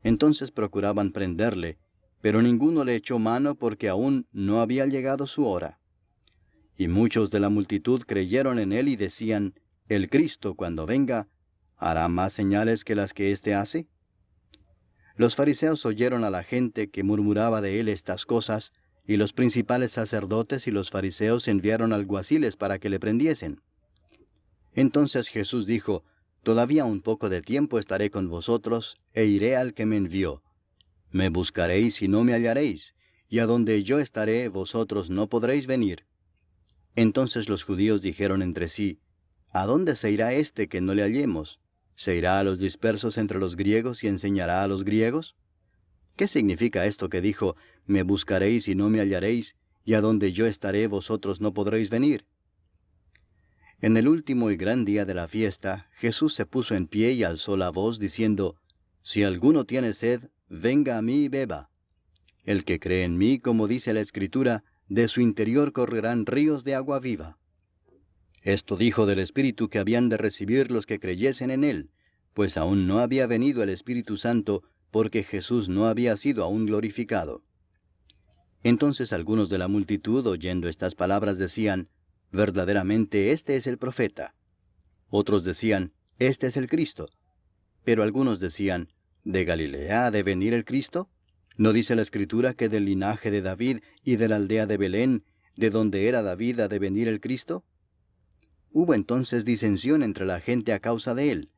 Entonces procuraban prenderle, pero ninguno le echó mano porque aún no había llegado su hora. Y muchos de la multitud creyeron en él y decían, El Cristo, cuando venga, ¿hará más señales que las que éste hace? Los fariseos oyeron a la gente que murmuraba de él estas cosas, y los principales sacerdotes y los fariseos enviaron alguaciles para que le prendiesen. Entonces Jesús dijo, Todavía un poco de tiempo estaré con vosotros, e iré al que me envió. Me buscaréis y no me hallaréis, y a donde yo estaré vosotros no podréis venir. Entonces los judíos dijeron entre sí, ¿A dónde se irá éste que no le hallemos? ¿Se irá a los dispersos entre los griegos y enseñará a los griegos? ¿Qué significa esto que dijo, me buscaréis y no me hallaréis, y a donde yo estaré vosotros no podréis venir? En el último y gran día de la fiesta, Jesús se puso en pie y alzó la voz, diciendo, Si alguno tiene sed, venga a mí y beba. El que cree en mí, como dice la Escritura, de su interior correrán ríos de agua viva. Esto dijo del Espíritu que habían de recibir los que creyesen en él, pues aún no había venido el Espíritu Santo, porque Jesús no había sido aún glorificado. Entonces algunos de la multitud, oyendo estas palabras, decían, Verdaderamente este es el profeta. Otros decían, Este es el Cristo. Pero algunos decían, ¿De Galilea ha de venir el Cristo? ¿No dice la Escritura que del linaje de David y de la aldea de Belén, de donde era David, ha de venir el Cristo? Hubo entonces disensión entre la gente a causa de él,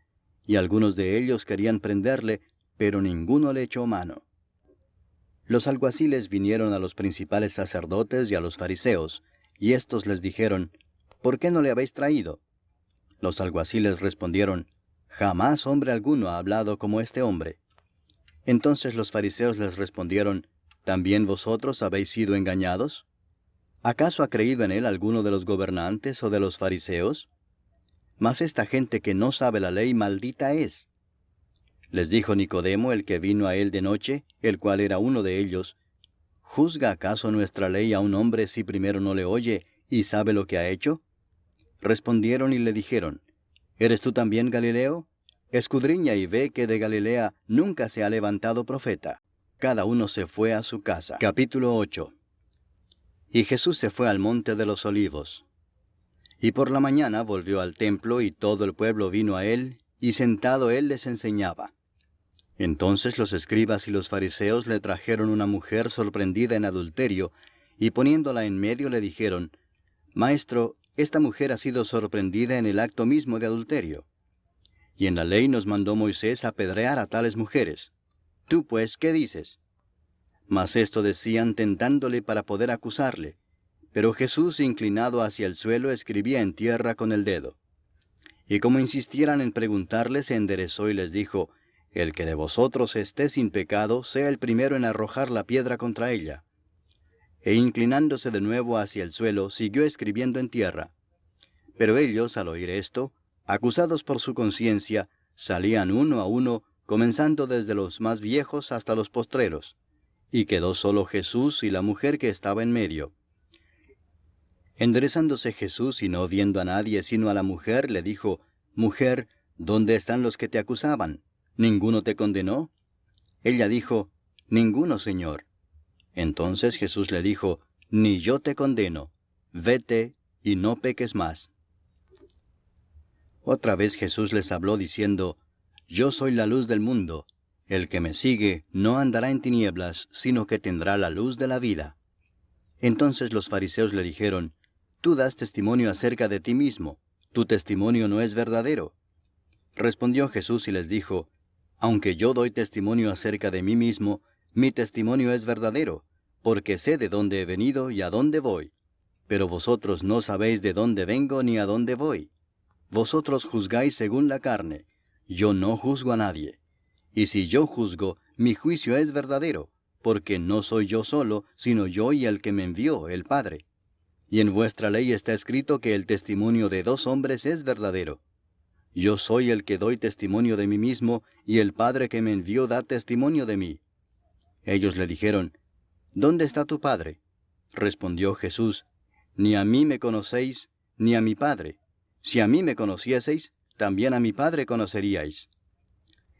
y algunos de ellos querían prenderle, pero ninguno le echó mano. Los alguaciles vinieron a los principales sacerdotes y a los fariseos, y éstos les dijeron, ¿Por qué no le habéis traído? Los alguaciles respondieron, Jamás hombre alguno ha hablado como este hombre. Entonces los fariseos les respondieron, ¿También vosotros habéis sido engañados? ¿Acaso ha creído en él alguno de los gobernantes o de los fariseos? Mas esta gente que no sabe la ley, maldita es. Les dijo Nicodemo, el que vino a él de noche, el cual era uno de ellos, ¿Juzga acaso nuestra ley a un hombre si primero no le oye y sabe lo que ha hecho? Respondieron y le dijeron, ¿Eres tú también Galileo? Escudriña y ve que de Galilea nunca se ha levantado profeta. Cada uno se fue a su casa. Capítulo 8. Y Jesús se fue al monte de los olivos. Y por la mañana volvió al templo, y todo el pueblo vino a él, y sentado él les enseñaba. Entonces los escribas y los fariseos le trajeron una mujer sorprendida en adulterio, y poniéndola en medio le dijeron, Maestro, esta mujer ha sido sorprendida en el acto mismo de adulterio. Y en la ley nos mandó Moisés apedrear a tales mujeres. Tú pues, ¿qué dices? Mas esto decían tentándole para poder acusarle. Pero Jesús, inclinado hacia el suelo, escribía en tierra con el dedo. Y como insistieran en preguntarle, se enderezó y les dijo, El que de vosotros esté sin pecado, sea el primero en arrojar la piedra contra ella. E inclinándose de nuevo hacia el suelo, siguió escribiendo en tierra. Pero ellos, al oír esto, acusados por su conciencia, salían uno a uno, comenzando desde los más viejos hasta los postreros. Y quedó solo Jesús y la mujer que estaba en medio. Enderezándose Jesús y no viendo a nadie sino a la mujer, le dijo, Mujer, ¿dónde están los que te acusaban? ¿Ninguno te condenó? Ella dijo, Ninguno, Señor. Entonces Jesús le dijo, Ni yo te condeno. Vete y no peques más. Otra vez Jesús les habló diciendo, Yo soy la luz del mundo. El que me sigue no andará en tinieblas, sino que tendrá la luz de la vida. Entonces los fariseos le dijeron, Tú das testimonio acerca de ti mismo, tu testimonio no es verdadero. Respondió Jesús y les dijo, Aunque yo doy testimonio acerca de mí mismo, mi testimonio es verdadero, porque sé de dónde he venido y a dónde voy. Pero vosotros no sabéis de dónde vengo ni a dónde voy. Vosotros juzgáis según la carne, yo no juzgo a nadie. Y si yo juzgo, mi juicio es verdadero, porque no soy yo solo, sino yo y el que me envió, el Padre. Y en vuestra ley está escrito que el testimonio de 2 hombres es verdadero. Yo soy el que doy testimonio de mí mismo, y el Padre que me envió da testimonio de mí. Ellos le dijeron, ¿dónde está tu Padre? Respondió Jesús, ni a mí me conocéis, ni a mi Padre. Si a mí me conocieseis, también a mi Padre conoceríais.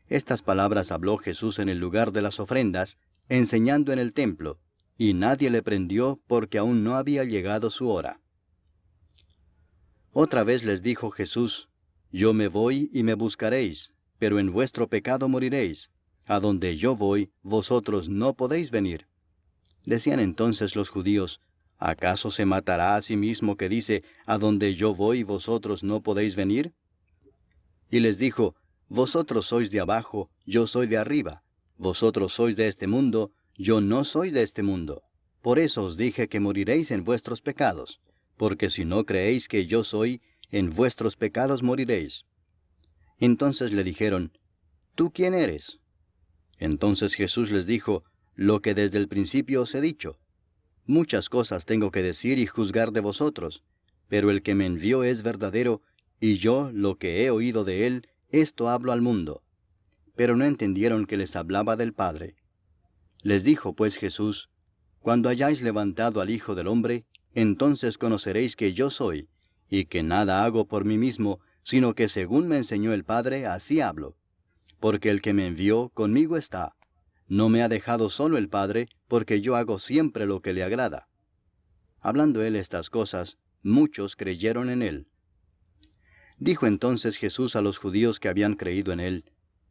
Estas palabras habló Jesús en el lugar de las ofrendas, enseñando en el templo, y nadie le prendió porque aún no había llegado su hora. Otra vez les dijo Jesús, yo me voy y me buscaréis, pero en vuestro pecado moriréis. A donde yo voy, vosotros no podéis venir. Decían entonces los judíos, ¿acaso se matará a sí mismo que dice, a donde yo voy vosotros no podéis venir? Y les dijo, vosotros sois de abajo, yo soy de arriba. Vosotros sois de este mundo, yo no soy de este mundo. Por eso os dije que moriréis en vuestros pecados, porque si no creéis que yo soy, en vuestros pecados moriréis. Entonces le dijeron, ¿tú quién eres? Entonces Jesús les dijo, lo que desde el principio os he dicho. Muchas cosas tengo que decir y juzgar de vosotros, pero el que me envió es verdadero, y yo, lo que he oído de él, esto hablo al mundo. Pero no entendieron que les hablaba del Padre. Les dijo pues Jesús, cuando hayáis levantado al Hijo del Hombre, entonces conoceréis que yo soy, y que nada hago por mí mismo, sino que según me enseñó el Padre, así hablo. Porque el que me envió conmigo está. No me ha dejado solo el Padre, porque yo hago siempre lo que le agrada. Hablando él estas cosas, muchos creyeron en él. Dijo entonces Jesús a los judíos que habían creído en él,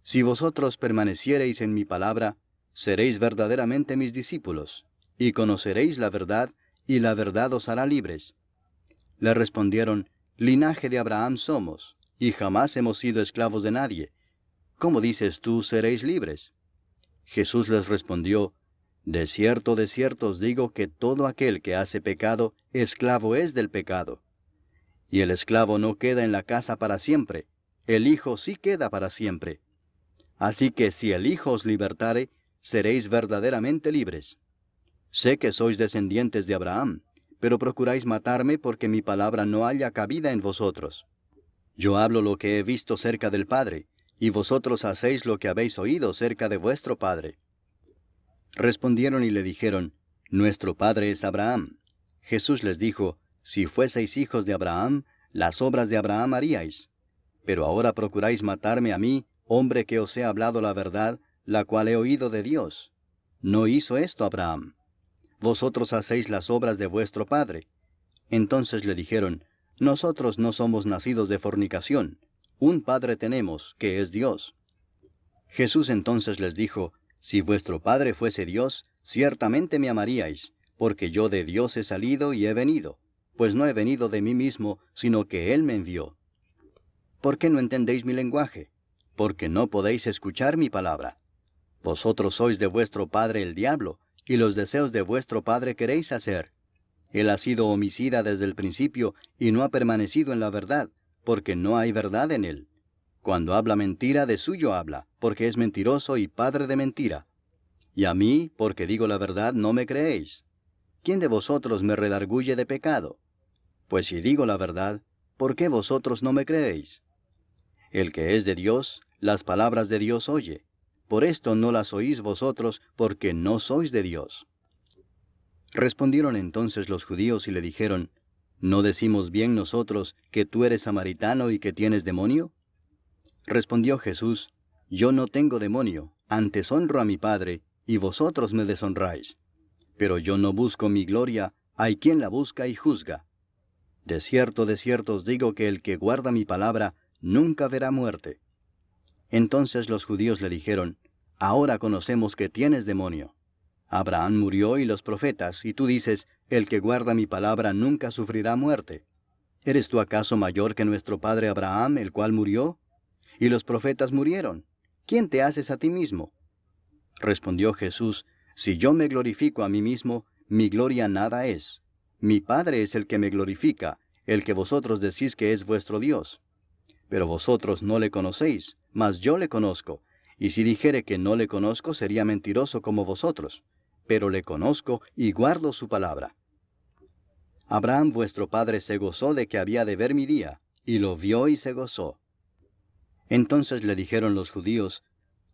si vosotros permaneciereis en mi palabra, seréis verdaderamente mis discípulos, y conoceréis la verdad, y la verdad os hará libres. Le respondieron, linaje de Abraham somos, y jamás hemos sido esclavos de nadie. ¿Cómo dices tú, seréis libres? Jesús les respondió, de cierto os digo que todo aquel que hace pecado, esclavo es del pecado. Y el esclavo no queda en la casa para siempre, el Hijo sí queda para siempre. Así que si el Hijo os libertare, seréis verdaderamente libres. Sé que sois descendientes de Abraham, pero procuráis matarme porque mi palabra no haya cabida en vosotros. Yo hablo lo que he visto cerca del Padre, y vosotros hacéis lo que habéis oído cerca de vuestro padre. Respondieron y le dijeron, nuestro padre es Abraham. Jesús les dijo, si fueseis hijos de Abraham, las obras de Abraham haríais. Pero ahora procuráis matarme a mí, hombre que os he hablado la verdad, la cual he oído de Dios. No hizo esto Abraham. Vosotros hacéis las obras de vuestro padre. Entonces le dijeron, nosotros no somos nacidos de fornicación. Un Padre tenemos, que es Dios. Jesús entonces les dijo, si vuestro Padre fuese Dios, ciertamente me amaríais, porque yo de Dios he salido y he venido, pues no he venido de mí mismo, sino que Él me envió. ¿Por qué no entendéis mi lenguaje? Porque no podéis escuchar mi palabra. Vosotros sois de vuestro padre el diablo, y los deseos de vuestro padre queréis hacer. Él ha sido homicida desde el principio, y no ha permanecido en la verdad, porque no hay verdad en él. Cuando habla mentira, de suyo habla, porque es mentiroso y padre de mentira. Y a mí, porque digo la verdad, no me creéis. ¿Quién de vosotros me redarguye de pecado? Pues si digo la verdad, ¿por qué vosotros no me creéis? El que es de Dios, las palabras de Dios oye. Por esto no las oís vosotros, porque no sois de Dios. Respondieron entonces los judíos y le dijeron, ¿no decimos bien nosotros que tú eres samaritano y que tienes demonio? Respondió Jesús, yo no tengo demonio, antes honro a mi Padre, y vosotros me deshonráis. Pero yo no busco mi gloria, hay quien la busca y juzga. De cierto os digo que el que guarda mi palabra, nunca verá muerte. Entonces los judíos le dijeron, ahora conocemos que tienes demonio. Abraham murió y los profetas, y tú dices, el que guarda mi palabra nunca sufrirá muerte. ¿Eres tú acaso mayor que nuestro padre Abraham, el cual murió? Y los profetas murieron. ¿Quién te haces a ti mismo? Respondió Jesús, Si yo me glorifico a mí mismo, mi gloria nada es. Mi Padre es el que me glorifica, el que vosotros decís que es vuestro Dios. Pero vosotros no le conocéis, mas yo le conozco, y si dijere que no le conozco, sería mentiroso como vosotros, pero le conozco y guardo su palabra. Abraham vuestro padre se gozó de que había de ver mi día, y lo vio y se gozó. Entonces le dijeron los judíos,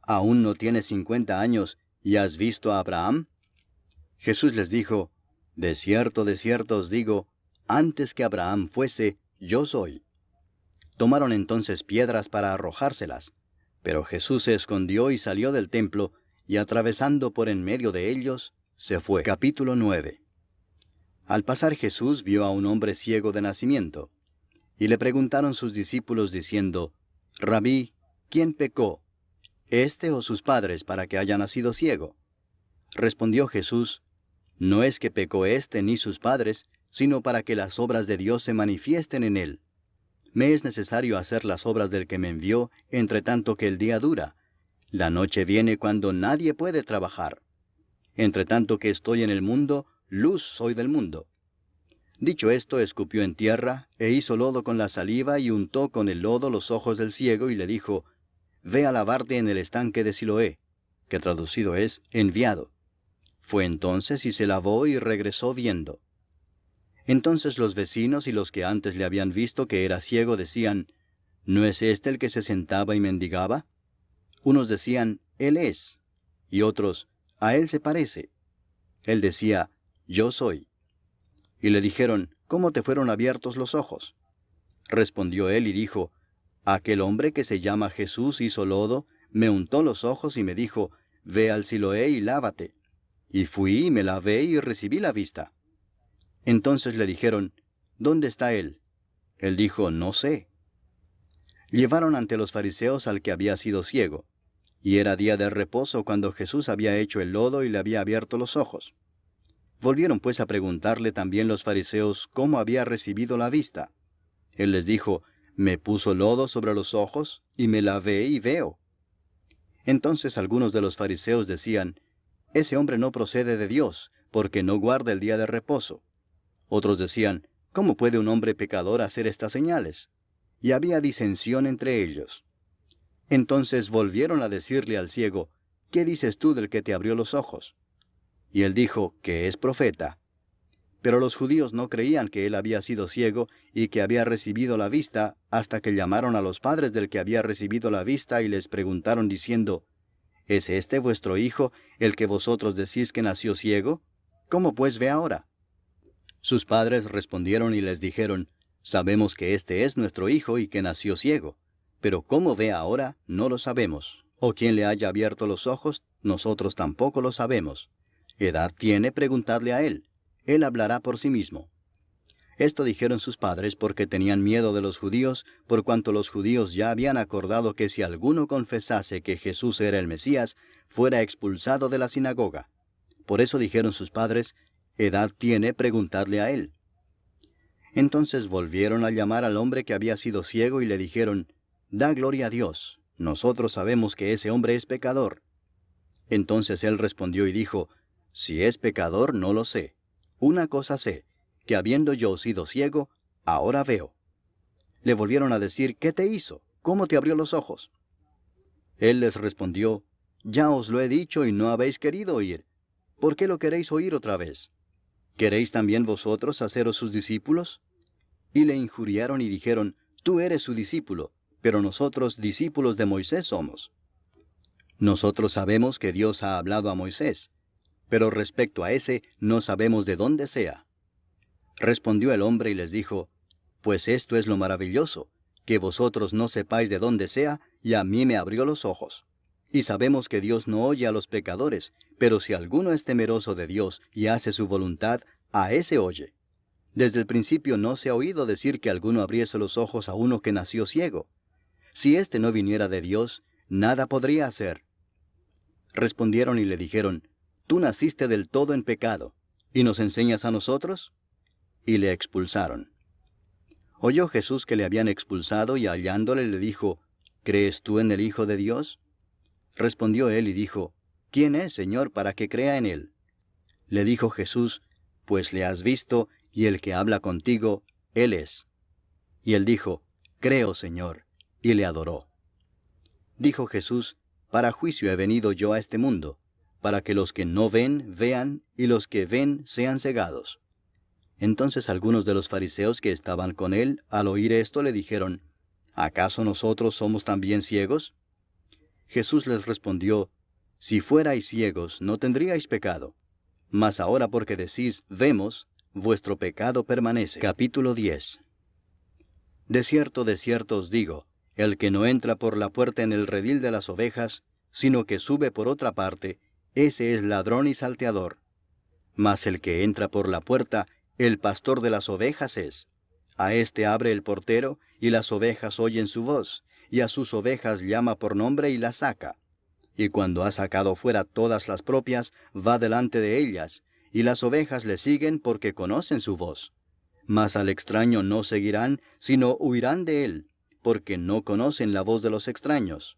¿aún no tienes 50 años, y has visto a Abraham? Jesús les dijo, de cierto os digo, antes que Abraham fuese, yo soy. Tomaron entonces piedras para arrojárselas, pero Jesús se escondió y salió del templo, y atravesando por en medio de ellos, se fue. Capítulo 9. Al pasar Jesús vio a un hombre ciego de nacimiento, y le preguntaron sus discípulos diciendo, Rabí, ¿quién pecó, éste o sus padres, para que haya nacido ciego? Respondió Jesús, no es que pecó éste ni sus padres, sino para que las obras de Dios se manifiesten en él. Me es necesario hacer las obras del que me envió, entre tanto que el día dura. La noche viene cuando nadie puede trabajar. Entre tanto que estoy en el mundo, luz soy del mundo. Dicho esto, escupió en tierra, e hizo lodo con la saliva, y untó con el lodo los ojos del ciego, y le dijo, Ve a lavarte en el estanque de Siloé, que traducido es, enviado. Fue entonces y se lavó y regresó viendo. Entonces los vecinos y los que antes le habían visto que era ciego decían, ¿no es este el que se sentaba y mendigaba? Unos decían, Él es, y otros, a él se parece. Él decía, Yo soy. Y le dijeron, ¿cómo te fueron abiertos los ojos? Respondió él y dijo, Aquel hombre que se llama Jesús hizo lodo, me untó los ojos y me dijo, Ve al Siloé y lávate. Y fui y me lavé y recibí la vista. Entonces le dijeron, ¿dónde está él? Él dijo, no sé. Llevaron ante los fariseos al que había sido ciego, y era día de reposo cuando Jesús había hecho el lodo y le había abierto los ojos. Volvieron pues a preguntarle también los fariseos cómo había recibido la vista. Él les dijo, me puso lodo sobre los ojos, y me lavé y veo. Entonces algunos de los fariseos decían, ese hombre no procede de Dios, porque no guarda el día de reposo. Otros decían, ¿cómo puede un hombre pecador hacer estas señales? Y había disensión entre ellos. Entonces volvieron a decirle al ciego, ¿qué dices tú del que te abrió los ojos? Y él dijo, que es profeta. Pero los judíos no creían que él había sido ciego y que había recibido la vista, hasta que llamaron a los padres del que había recibido la vista y les preguntaron diciendo, ¿es este vuestro hijo, el que vosotros decís que nació ciego? ¿Cómo pues ve ahora? Sus padres respondieron y les dijeron, sabemos que este es nuestro hijo y que nació ciego, pero cómo ve ahora no lo sabemos, o quién le haya abierto los ojos, nosotros tampoco lo sabemos. ¿Edad tiene? Preguntadle a él. Él hablará por sí mismo. Esto dijeron sus padres porque tenían miedo de los judíos, por cuanto los judíos ya habían acordado que si alguno confesase que Jesús era el Mesías, fuera expulsado de la sinagoga. Por eso dijeron sus padres, ¿edad tiene? Preguntadle a él. Entonces volvieron a llamar al hombre que había sido ciego y le dijeron, da gloria a Dios, nosotros sabemos que ese hombre es pecador. Entonces él respondió y dijo, si es pecador no lo sé. Una cosa sé, que habiendo yo sido ciego, ahora veo. Le volvieron a decir, ¿qué te hizo? ¿Cómo te abrió los ojos? Él les respondió, ya os lo he dicho y no habéis querido oír. ¿Por qué lo queréis oír otra vez? ¿Queréis también vosotros haceros sus discípulos? Y le injuriaron y dijeron, tú eres su discípulo, pero nosotros discípulos de Moisés somos. Nosotros sabemos que Dios ha hablado a Moisés, pero respecto a ese no sabemos de dónde sea. Respondió el hombre y les dijo, pues esto es lo maravilloso, que vosotros no sepáis de dónde sea, y a mí me abrió los ojos. Y sabemos que Dios no oye a los pecadores, pero si alguno es temeroso de Dios y hace su voluntad, a ese oye. Desde el principio no se ha oído decir que alguno abriese los ojos a uno que nació ciego. Si éste no viniera de Dios, nada podría hacer. Respondieron y le dijeron, tú naciste del todo en pecado, ¿y nos enseñas a nosotros? Y le expulsaron. Oyó Jesús que le habían expulsado y hallándole le dijo, ¿crees tú en el Hijo de Dios? Respondió él y dijo, ¿quién es, Señor, para que crea en él? Le dijo Jesús, pues le has visto, y el que habla contigo, él es. Y él dijo, creo, Señor, y le adoró. Dijo Jesús, para juicio he venido yo a este mundo, para que los que no ven, vean, y los que ven sean cegados. Entonces algunos de los fariseos que estaban con él, al oír esto, le dijeron, ¿acaso nosotros somos también ciegos? Jesús les respondió, si fuerais ciegos, no tendríais pecado. Mas ahora porque decís, vemos, vuestro pecado permanece. Capítulo 10. De cierto os digo, el que no entra por la puerta en el redil de las ovejas, sino que sube por otra parte, ese es ladrón y salteador. Mas el que entra por la puerta, el pastor de las ovejas es. A éste abre el portero, y las ovejas oyen su voz, y a sus ovejas llama por nombre y las saca. Y cuando ha sacado fuera todas las propias, va delante de ellas, y las ovejas le siguen porque conocen su voz. Mas al extraño no seguirán, sino huirán de él, porque no conocen la voz de los extraños.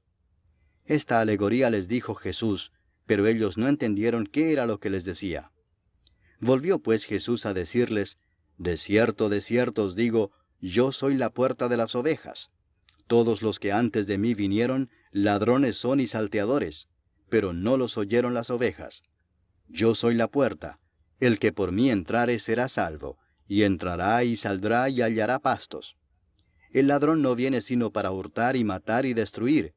Esta alegoría les dijo Jesús, pero ellos no entendieron qué era lo que les decía. Volvió pues Jesús a decirles, de cierto os digo, yo soy la puerta de las ovejas. Todos los que antes de mí vinieron, ladrones son y salteadores, pero no los oyeron las ovejas. Yo soy la puerta, el que por mí entrare será salvo, y entrará y saldrá y hallará pastos. El ladrón no viene sino para hurtar y matar y destruir.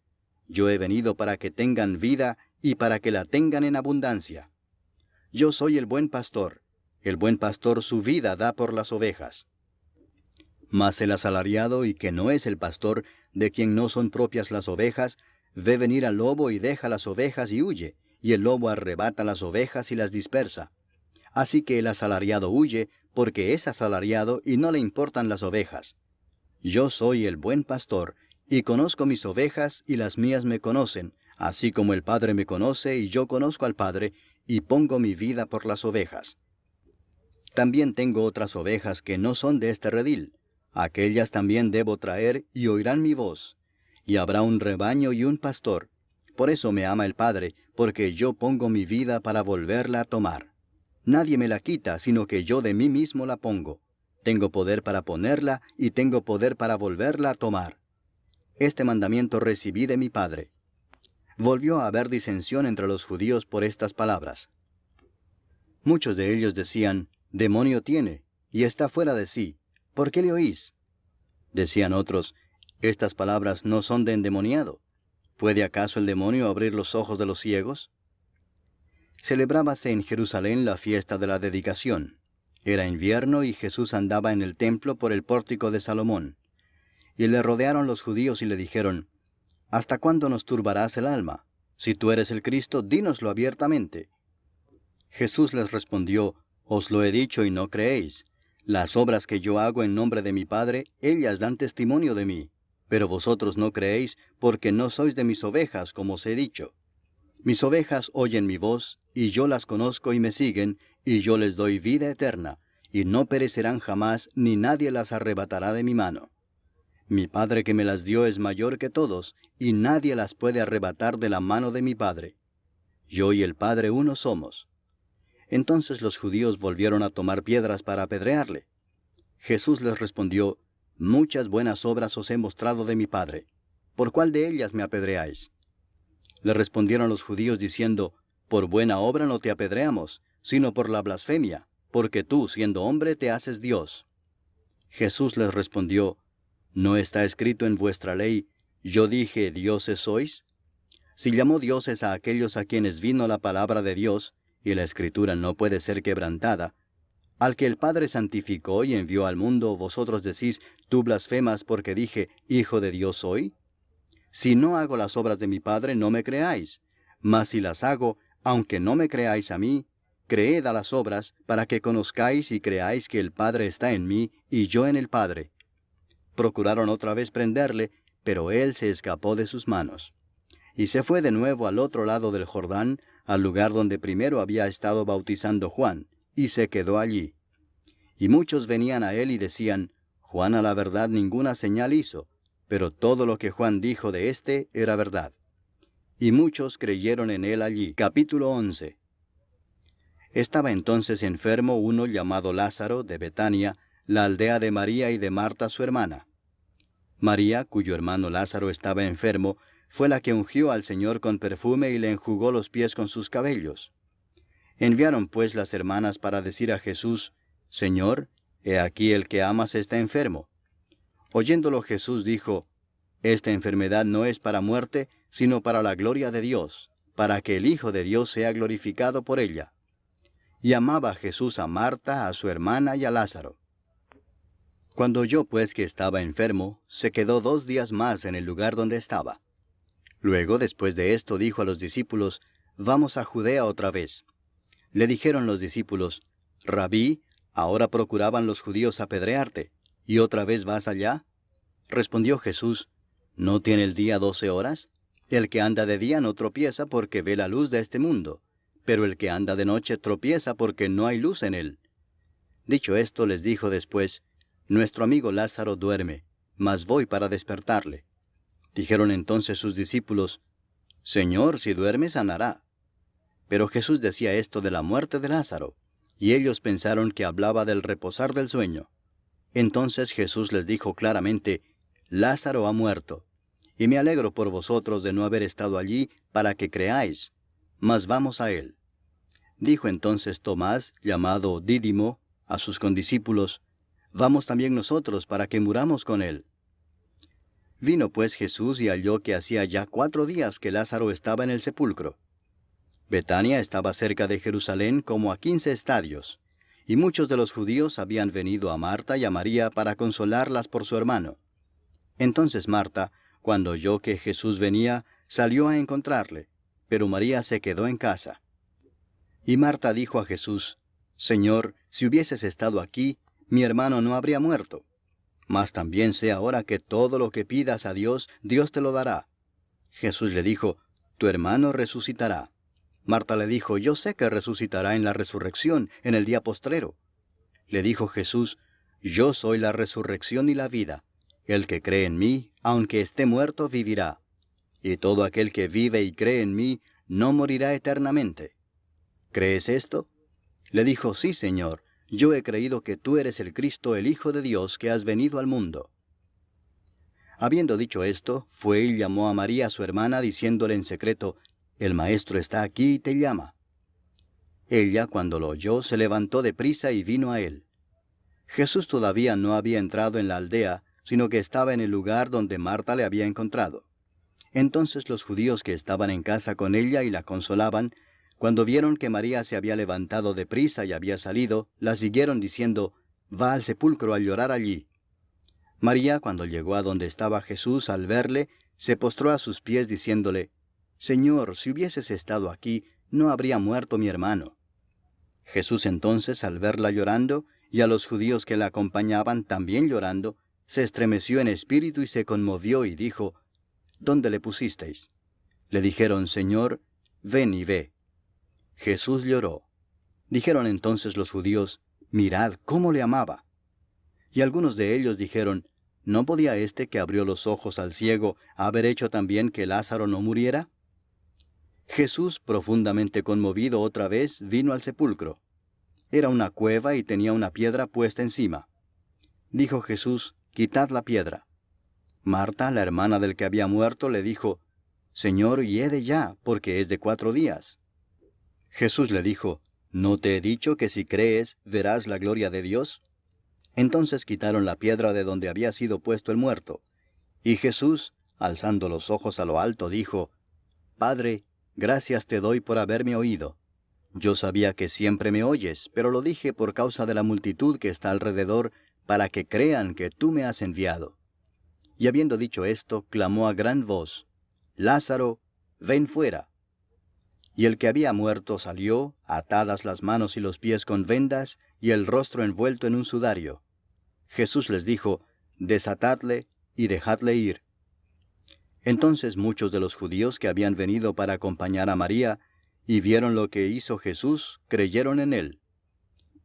Yo he venido para que tengan vida y para que la tengan en abundancia. Yo soy el buen pastor su vida da por las ovejas. Mas el asalariado y que no es el pastor, de quien no son propias las ovejas, ve venir al lobo y deja las ovejas y huye, y el lobo arrebata las ovejas y las dispersa. Así que el asalariado huye, porque es asalariado y no le importan las ovejas. Yo soy el buen pastor, y conozco mis ovejas y las mías me conocen, así como el Padre me conoce y yo conozco al Padre, y pongo mi vida por las ovejas. También tengo otras ovejas que no son de este redil. Aquellas también debo traer y oirán mi voz. Y habrá un rebaño y un pastor. Por eso me ama el Padre, porque yo pongo mi vida para volverla a tomar. Nadie me la quita, sino que yo de mí mismo la pongo. Tengo poder para ponerla y tengo poder para volverla a tomar. Este mandamiento recibí de mi Padre. Volvió a haber disensión entre los judíos por estas palabras. Muchos de ellos decían, demonio tiene, y está fuera de sí. ¿Por qué le oís? Decían otros, estas palabras no son de endemoniado. ¿Puede acaso el demonio abrir los ojos de los ciegos? Celebrábase en Jerusalén la fiesta de la dedicación. Era invierno y Jesús andaba en el templo por el pórtico de Salomón. Y le rodearon los judíos y le dijeron, ¿hasta cuándo nos turbarás el alma? Si tú eres el Cristo, dínoslo abiertamente. Jesús les respondió, os lo he dicho y no creéis. Las obras que yo hago en nombre de mi Padre, ellas dan testimonio de mí. Pero vosotros no creéis, porque no sois de mis ovejas, como os he dicho. Mis ovejas oyen mi voz, y yo las conozco y me siguen, y yo les doy vida eterna, y no perecerán jamás, ni nadie las arrebatará de mi mano. Mi Padre que me las dio es mayor que todos, y nadie las puede arrebatar de la mano de mi Padre. Yo y el Padre uno somos. Entonces los judíos volvieron a tomar piedras para apedrearle. Jesús les respondió, muchas buenas obras os he mostrado de mi Padre. ¿Por cuál de ellas me apedreáis? Le respondieron los judíos diciendo, por buena obra no te apedreamos, sino por la blasfemia, porque tú, siendo hombre, te haces Dios. Jesús les respondió, ¿no está escrito en vuestra ley, yo dije, dioses sois? Si llamó dioses a aquellos a quienes vino la palabra de Dios, y la Escritura no puede ser quebrantada, al que el Padre santificó y envió al mundo, vosotros decís, tú blasfemas porque dije, Hijo de Dios soy. Si no hago las obras de mi Padre, no me creáis. Mas si las hago, aunque no me creáis a mí, creed a las obras, para que conozcáis y creáis que el Padre está en mí, y yo en el Padre. Procuraron otra vez prenderle, pero él se escapó de sus manos. Y se fue de nuevo al otro lado del Jordán, al lugar donde primero había estado bautizando Juan, y se quedó allí. Y muchos venían a él y decían, Juan a la verdad ninguna señal hizo, pero todo lo que Juan dijo de éste era verdad. y muchos creyeron en él allí. Capítulo 11. Estaba entonces enfermo uno llamado Lázaro de Betania, la aldea de María y de Marta su hermana. María, cuyo hermano Lázaro estaba enfermo, fue la que ungió al Señor con perfume y le enjugó los pies con sus cabellos. Enviaron pues las hermanas para decir a Jesús, Señor, he aquí el que amas está enfermo. Oyéndolo Jesús dijo, Esta enfermedad no es para muerte, sino para la gloria de Dios, para que el Hijo de Dios sea glorificado por ella. Y amaba Jesús a Marta, a su hermana y a Lázaro. Cuando oyó pues que estaba enfermo, se quedó 2 días más en el lugar donde estaba. Luego, después de esto, dijo a los discípulos, Vamos a Judea otra vez. Le dijeron los discípulos, Rabí, ahora procuraban los judíos apedrearte, ¿y otra vez vas allá? Respondió Jesús, ¿no tiene el día 12 horas? El que anda de día no tropieza porque ve la luz de este mundo, pero el que anda de noche tropieza porque no hay luz en él. Dicho esto, les dijo después, Nuestro amigo Lázaro duerme, mas voy para despertarle. Dijeron entonces sus discípulos, Señor, si duerme, sanará. Pero Jesús decía esto de la muerte de Lázaro, y ellos pensaron que hablaba del reposar del sueño. Entonces Jesús les dijo claramente, Lázaro ha muerto, y me alegro por vosotros de no haber estado allí para que creáis, mas vamos a él. Dijo entonces Tomás, llamado Dídimo, a sus condiscípulos, Vamos también nosotros para que muramos con él. Vino pues Jesús y halló que hacía ya 4 días que Lázaro estaba en el sepulcro. Betania estaba cerca de Jerusalén como a 15 estadios, y muchos de los judíos habían venido a Marta y a María para consolarlas por su hermano. Entonces Marta, cuando oyó que Jesús venía, salió a encontrarle, pero María se quedó en casa. Y Marta dijo a Jesús, Señor, si hubieses estado aquí, mi hermano no habría muerto. Mas también sé ahora que todo lo que pidas a Dios, Dios te lo dará. Jesús le dijo, Tu hermano resucitará. Marta le dijo, Yo sé que resucitará en la resurrección, en el día postrero. Le dijo Jesús, Yo soy la resurrección y la vida. El que cree en mí, aunque esté muerto, vivirá. Y todo aquel que vive y cree en mí, no morirá eternamente. ¿Crees esto? Le dijo, Sí, Señor. Yo he creído que tú eres el Cristo, el Hijo de Dios, que has venido al mundo. Habiendo dicho esto, fue y llamó a María su hermana, diciéndole en secreto, El Maestro está aquí y te llama. Ella, cuando lo oyó, se levantó de prisa y vino a él. Jesús todavía no había entrado en la aldea, sino que estaba en el lugar donde Marta le había encontrado. Entonces los judíos que estaban en casa con ella y la consolaban, cuando vieron que María se había levantado de prisa y había salido, la siguieron diciendo, Va al sepulcro a llorar allí. María, cuando llegó a donde estaba Jesús, al verle, se postró a sus pies diciéndole, Señor, si hubieses estado aquí, no habría muerto mi hermano. Jesús entonces, al verla llorando, y a los judíos que la acompañaban también llorando, se estremeció en espíritu y se conmovió y dijo, ¿Dónde le pusisteis? Le dijeron, Señor, ven y ve. Jesús lloró. Dijeron entonces los judíos, Mirad cómo le amaba. Y algunos de ellos dijeron, ¿no podía éste que abrió los ojos al ciego haber hecho también que Lázaro no muriera? Jesús, profundamente conmovido otra vez, vino al sepulcro. Era una cueva y tenía una piedra puesta encima. Dijo Jesús, Quitad la piedra. Marta, la hermana del que había muerto, le dijo, Señor, hiede ya, porque es de 4 días. Jesús le dijo, ¿no te he dicho que si crees, verás la gloria de Dios? Entonces quitaron la piedra de donde había sido puesto el muerto. Y Jesús, alzando los ojos a lo alto, dijo, Padre, gracias te doy por haberme oído. Yo sabía que siempre me oyes, pero lo dije por causa de la multitud que está alrededor, para que crean que tú me has enviado. Y habiendo dicho esto, clamó a gran voz, Lázaro, ven fuera. Y el que había muerto salió, atadas las manos y los pies con vendas, y el rostro envuelto en un sudario. Jesús les dijo, Desatadle y dejadle ir. Entonces muchos de los judíos que habían venido para acompañar a María, y vieron lo que hizo Jesús, creyeron en él.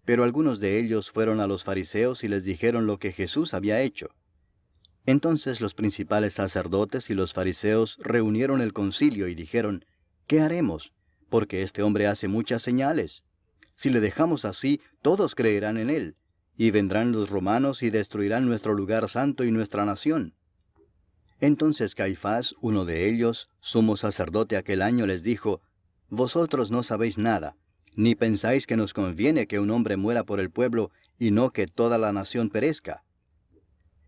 Pero algunos de ellos fueron a los fariseos y les dijeron lo que Jesús había hecho. Entonces los principales sacerdotes y los fariseos reunieron el concilio y dijeron, ¿qué haremos? Porque este hombre hace muchas señales. Si le dejamos así, todos creerán en él, y vendrán los romanos y destruirán nuestro lugar santo y nuestra nación. Entonces Caifás, uno de ellos, sumo sacerdote aquel año, les dijo, Vosotros no sabéis nada, ni pensáis que nos conviene que un hombre muera por el pueblo, y no que toda la nación perezca.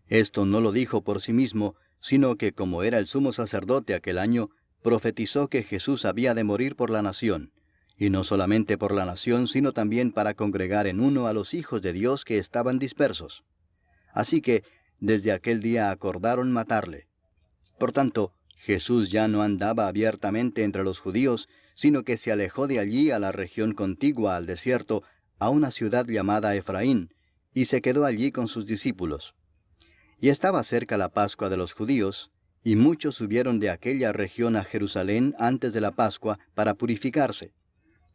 Esto no lo dijo por sí mismo, sino que como era el sumo sacerdote aquel año, profetizó que Jesús había de morir por la nación, y no solamente por la nación, sino también para congregar en uno a los hijos de Dios que estaban dispersos. Así que, desde aquel día acordaron matarle. Por tanto, Jesús ya no andaba abiertamente entre los judíos, sino que se alejó de allí a la región contigua al desierto, a una ciudad llamada Efraín, y se quedó allí con sus discípulos. Y estaba cerca la Pascua de los judíos, y muchos subieron de aquella región a Jerusalén antes de la Pascua para purificarse.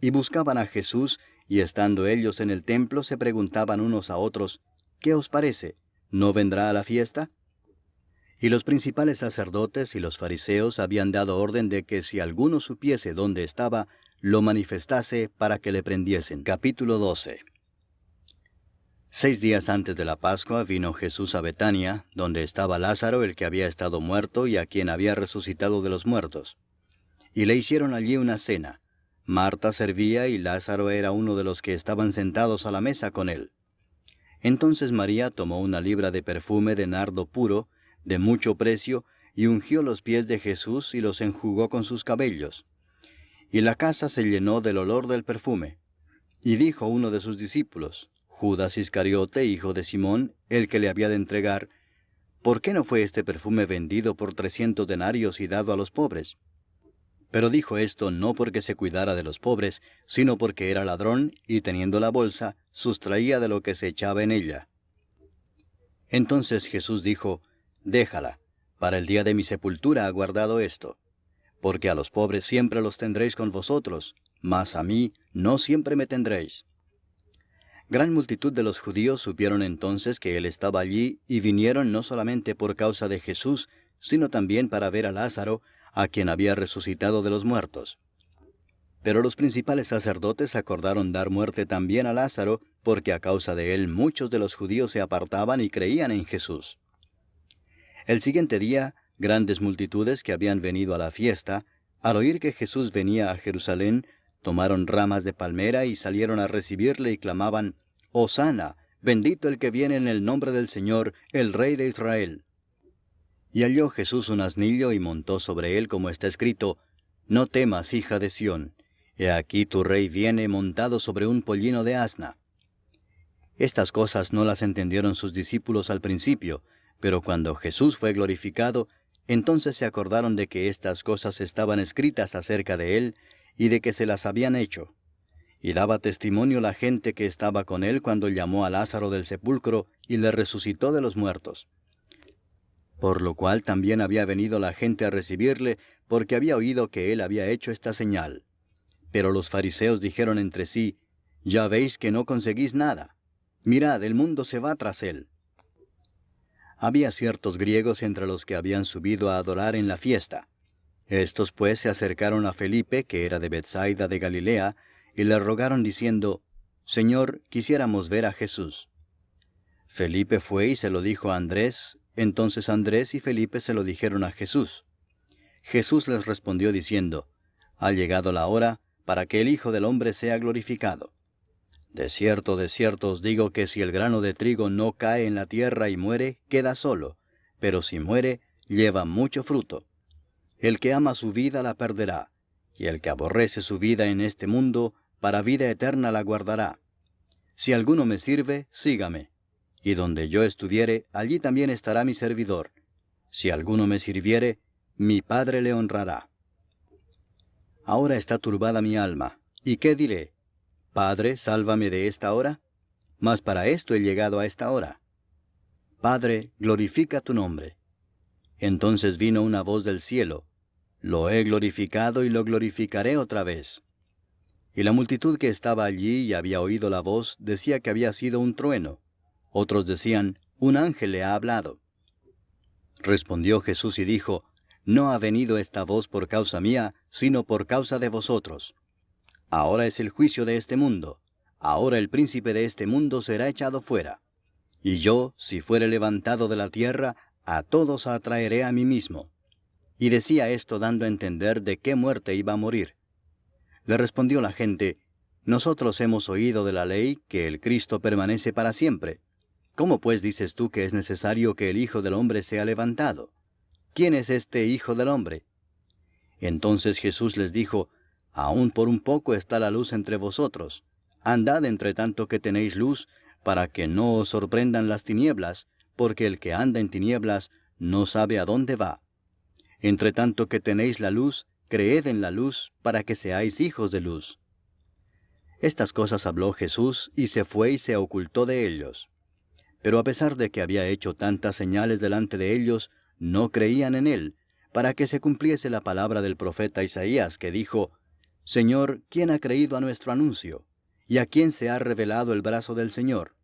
Y buscaban a Jesús, y estando ellos en el templo se preguntaban unos a otros, ¿qué os parece? ¿No vendrá a la fiesta? Y los principales sacerdotes y los fariseos habían dado orden de que si alguno supiese dónde estaba, lo manifestase para que le prendiesen. Capítulo 12. 6 días antes de la Pascua vino Jesús a Betania, donde estaba Lázaro, el que había estado muerto y a quien había resucitado de los muertos. Y le hicieron allí una cena. Marta servía y Lázaro era uno de los que estaban sentados a la mesa con él. Entonces María tomó una libra de perfume de nardo puro, de mucho precio, y ungió los pies de Jesús y los enjugó con sus cabellos. Y la casa se llenó del olor del perfume. Y dijo uno de sus discípulos, Judas Iscariote, hijo de Simón, el que le había de entregar, ¿por qué no fue este perfume vendido por 300 denarios y dado a los pobres? Pero dijo esto no porque se cuidara de los pobres, sino porque era ladrón, y teniendo la bolsa, sustraía de lo que se echaba en ella. Entonces Jesús dijo, Déjala, para el día de mi sepultura ha guardado esto. Porque a los pobres siempre los tendréis con vosotros, mas a mí no siempre me tendréis. Gran multitud de los judíos supieron entonces que él estaba allí, y vinieron no solamente por causa de Jesús, sino también para ver a Lázaro, a quien había resucitado de los muertos. Pero los principales sacerdotes acordaron dar muerte también a Lázaro, porque a causa de él muchos de los judíos se apartaban y creían en Jesús. El siguiente día, grandes multitudes que habían venido a la fiesta, al oír que Jesús venía a Jerusalén, tomaron ramas de palmera y salieron a recibirle y clamaban, Hosana, bendito el que viene en el nombre del Señor, el Rey de Israel. Y halló Jesús un asnillo y montó sobre él, como está escrito, No temas, hija de Sión, he aquí tu rey viene montado sobre un pollino de asna. Estas cosas no las entendieron sus discípulos al principio, pero cuando Jesús fue glorificado, entonces se acordaron de que estas cosas estaban escritas acerca de él, y de que se las habían hecho. Y daba testimonio la gente que estaba con él cuando llamó a Lázaro del sepulcro y le resucitó de los muertos. Por lo cual también había venido la gente a recibirle, porque había oído que él había hecho esta señal. Pero los fariseos dijeron entre sí, Ya veis que no conseguís nada. Mirad, el mundo se va tras él. Había ciertos griegos entre los que habían subido a adorar en la fiesta. Estos pues se acercaron a Felipe, que era de Betsaida de Galilea, y le rogaron diciendo, Señor, quisiéramos ver a Jesús. Felipe fue y se lo dijo a Andrés, entonces Andrés y Felipe se lo dijeron a Jesús. Jesús les respondió diciendo, Ha llegado la hora para que el Hijo del Hombre sea glorificado. De cierto os digo que si el grano de trigo no cae en la tierra y muere, queda solo, pero si muere, lleva mucho fruto. El que ama su vida la perderá, y el que aborrece su vida en este mundo, para vida eterna la guardará. Si alguno me sirve, sígame, y donde yo estuviere, allí también estará mi servidor. Si alguno me sirviere, mi Padre le honrará. Ahora está turbada mi alma, ¿y qué diré? Padre, sálvame de esta hora. Mas para esto he llegado a esta hora. Padre, glorifica tu nombre. Entonces vino una voz del cielo, Lo he glorificado y lo glorificaré otra vez. Y la multitud que estaba allí y había oído la voz decía que había sido un trueno. Otros decían, un ángel le ha hablado. Respondió Jesús y dijo, No ha venido esta voz por causa mía, sino por causa de vosotros. Ahora es el juicio de este mundo. Ahora el príncipe de este mundo será echado fuera. Y yo, si fuere levantado de la tierra, a todos atraeré a mí mismo. Y decía esto dando a entender de qué muerte iba a morir. Le respondió la gente, Nosotros hemos oído de la ley que el Cristo permanece para siempre. ¿Cómo pues dices tú que es necesario que el Hijo del Hombre sea levantado? ¿Quién es este Hijo del Hombre? Entonces Jesús les dijo, Aún por un poco está la luz entre vosotros. Andad entre tanto que tenéis luz, para que no os sorprendan las tinieblas, porque el que anda en tinieblas no sabe a dónde va. Entre tanto que tenéis la luz, creed en la luz, para que seáis hijos de luz. Estas cosas habló Jesús, y se fue y se ocultó de ellos. Pero a pesar de que había hecho tantas señales delante de ellos, no creían en él, para que se cumpliese la palabra del profeta Isaías, que dijo, Señor, ¿quién ha creído a nuestro anuncio? ¿Y a quién se ha revelado el brazo del Señor?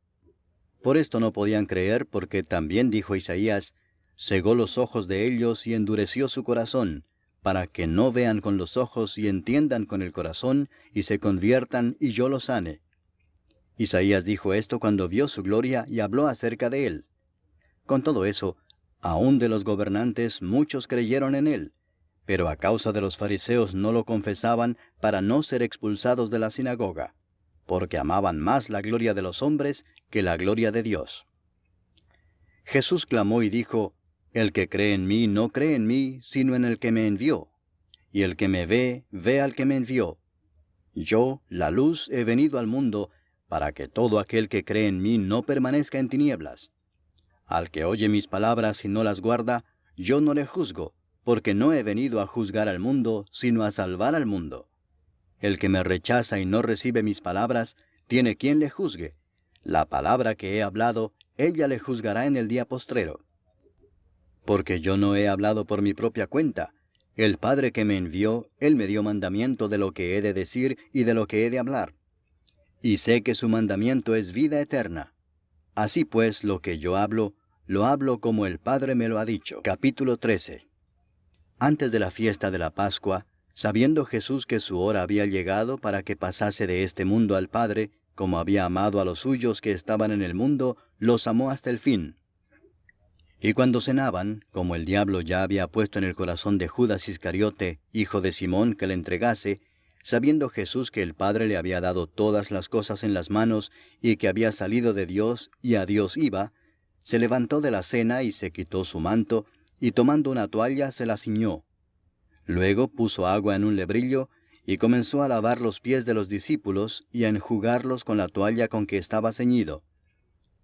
Por esto no podían creer, porque también dijo Isaías, cegó los ojos de ellos y endureció su corazón, para que no vean con los ojos y entiendan con el corazón, y se conviertan y yo los sane. Isaías dijo esto cuando vio su gloria y habló acerca de él. Con todo eso, aun de los gobernantes muchos creyeron en él, pero a causa de los fariseos no lo confesaban para no ser expulsados de la sinagoga, porque amaban más la gloria de los hombres que la gloria de Dios. Jesús clamó y dijo, El que cree en mí no cree en mí, sino en el que me envió. Y el que me ve, ve al que me envió. Yo, la luz, he venido al mundo, para que todo aquel que cree en mí no permanezca en tinieblas. Al que oye mis palabras y no las guarda, yo no le juzgo, porque no he venido a juzgar al mundo, sino a salvar al mundo. El que me rechaza y no recibe mis palabras, tiene quien le juzgue. La palabra que he hablado, ella le juzgará en el día postrero. Porque yo no he hablado por mi propia cuenta. El Padre que me envió, Él me dio mandamiento de lo que he de decir y de lo que he de hablar. Y sé que su mandamiento es vida eterna. Así pues, lo que yo hablo, lo hablo como el Padre me lo ha dicho. Capítulo 13. Antes de la fiesta de la Pascua, sabiendo Jesús que su hora había llegado para que pasase de este mundo al Padre, como había amado a los suyos que estaban en el mundo, los amó hasta el fin. Y cuando cenaban, como el diablo ya había puesto en el corazón de Judas Iscariote, hijo de Simón, que le entregase, sabiendo Jesús que el Padre le había dado todas las cosas en las manos, y que había salido de Dios y a Dios iba, se levantó de la cena y se quitó su manto, y tomando una toalla se la ciñó. Luego puso agua en un lebrillo, y comenzó a lavar los pies de los discípulos, y a enjugarlos con la toalla con que estaba ceñido.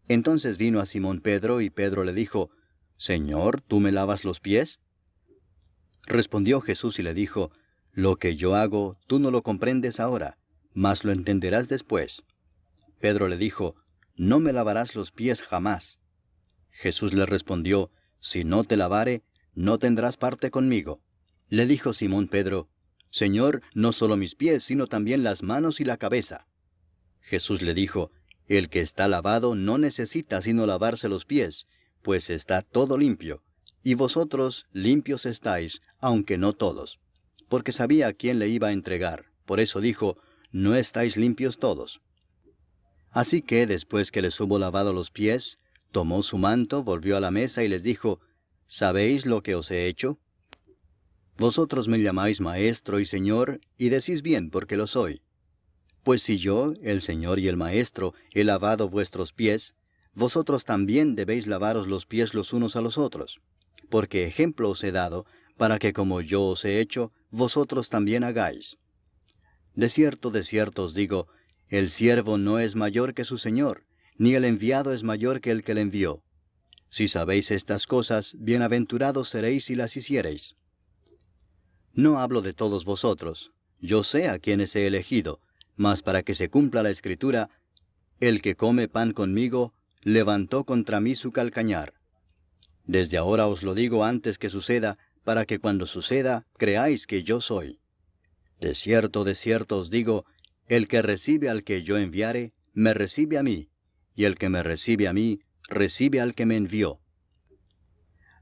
Entonces vino a Simón Pedro, y Pedro le dijo, Señor, ¿tú me lavas los pies? Respondió Jesús y le dijo, Lo que yo hago, tú no lo comprendes ahora, mas lo entenderás después. Pedro le dijo, No me lavarás los pies jamás. Jesús le respondió, Si no te lavare, no tendrás parte conmigo. Le dijo Simón Pedro, Señor, no solo mis pies, sino también las manos y la cabeza. Jesús le dijo, El que está lavado no necesita sino lavarse los pies, pues está todo limpio, y vosotros limpios estáis, aunque no todos. Porque sabía a quién le iba a entregar, por eso dijo, No estáis limpios todos. Así que, después que les hubo lavado los pies, tomó su manto, volvió a la mesa y les dijo, ¿Sabéis lo que os he hecho? Vosotros me llamáis Maestro y Señor, y decís bien porque lo soy. Pues si yo, el Señor y el Maestro, he lavado vuestros pies, vosotros también debéis lavaros los pies los unos a los otros, porque ejemplo os he dado, para que como yo os he hecho, vosotros también hagáis. De cierto os digo, el siervo no es mayor que su Señor, ni el enviado es mayor que el que le envió. Si sabéis estas cosas, bienaventurados seréis si las hiciereis. No hablo de todos vosotros, yo sé a quienes he elegido, mas para que se cumpla la Escritura, el que come pan conmigo, levantó contra mí su calcañar. Desde ahora os lo digo antes que suceda, para que cuando suceda, creáis que yo soy. De cierto os digo, el que recibe al que yo enviare, me recibe a mí, y el que me recibe a mí, recibe al que me envió.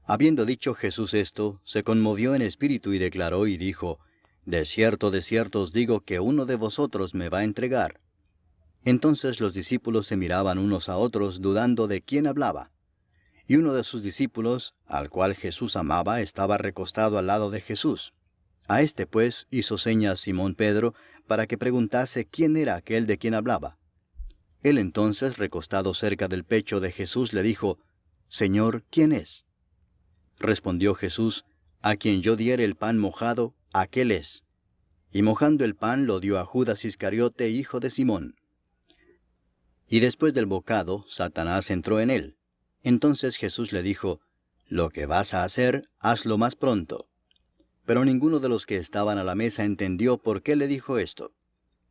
Habiendo dicho Jesús esto, se conmovió en espíritu y declaró y dijo, de cierto os digo que uno de vosotros me va a entregar. Entonces los discípulos se miraban unos a otros, dudando de quién hablaba. Y uno de sus discípulos, al cual Jesús amaba, estaba recostado al lado de Jesús. A este pues hizo señas Simón Pedro, para que preguntase quién era aquel de quien hablaba. Él entonces, recostado cerca del pecho de Jesús, le dijo, Señor, ¿quién es? Respondió Jesús, a quien yo diere el pan mojado, aquel es. Y mojando el pan lo dio a Judas Iscariote, hijo de Simón. Y después del bocado, Satanás entró en él. Entonces Jesús le dijo, lo que vas a hacer, hazlo más pronto. Pero ninguno de los que estaban a la mesa entendió por qué le dijo esto.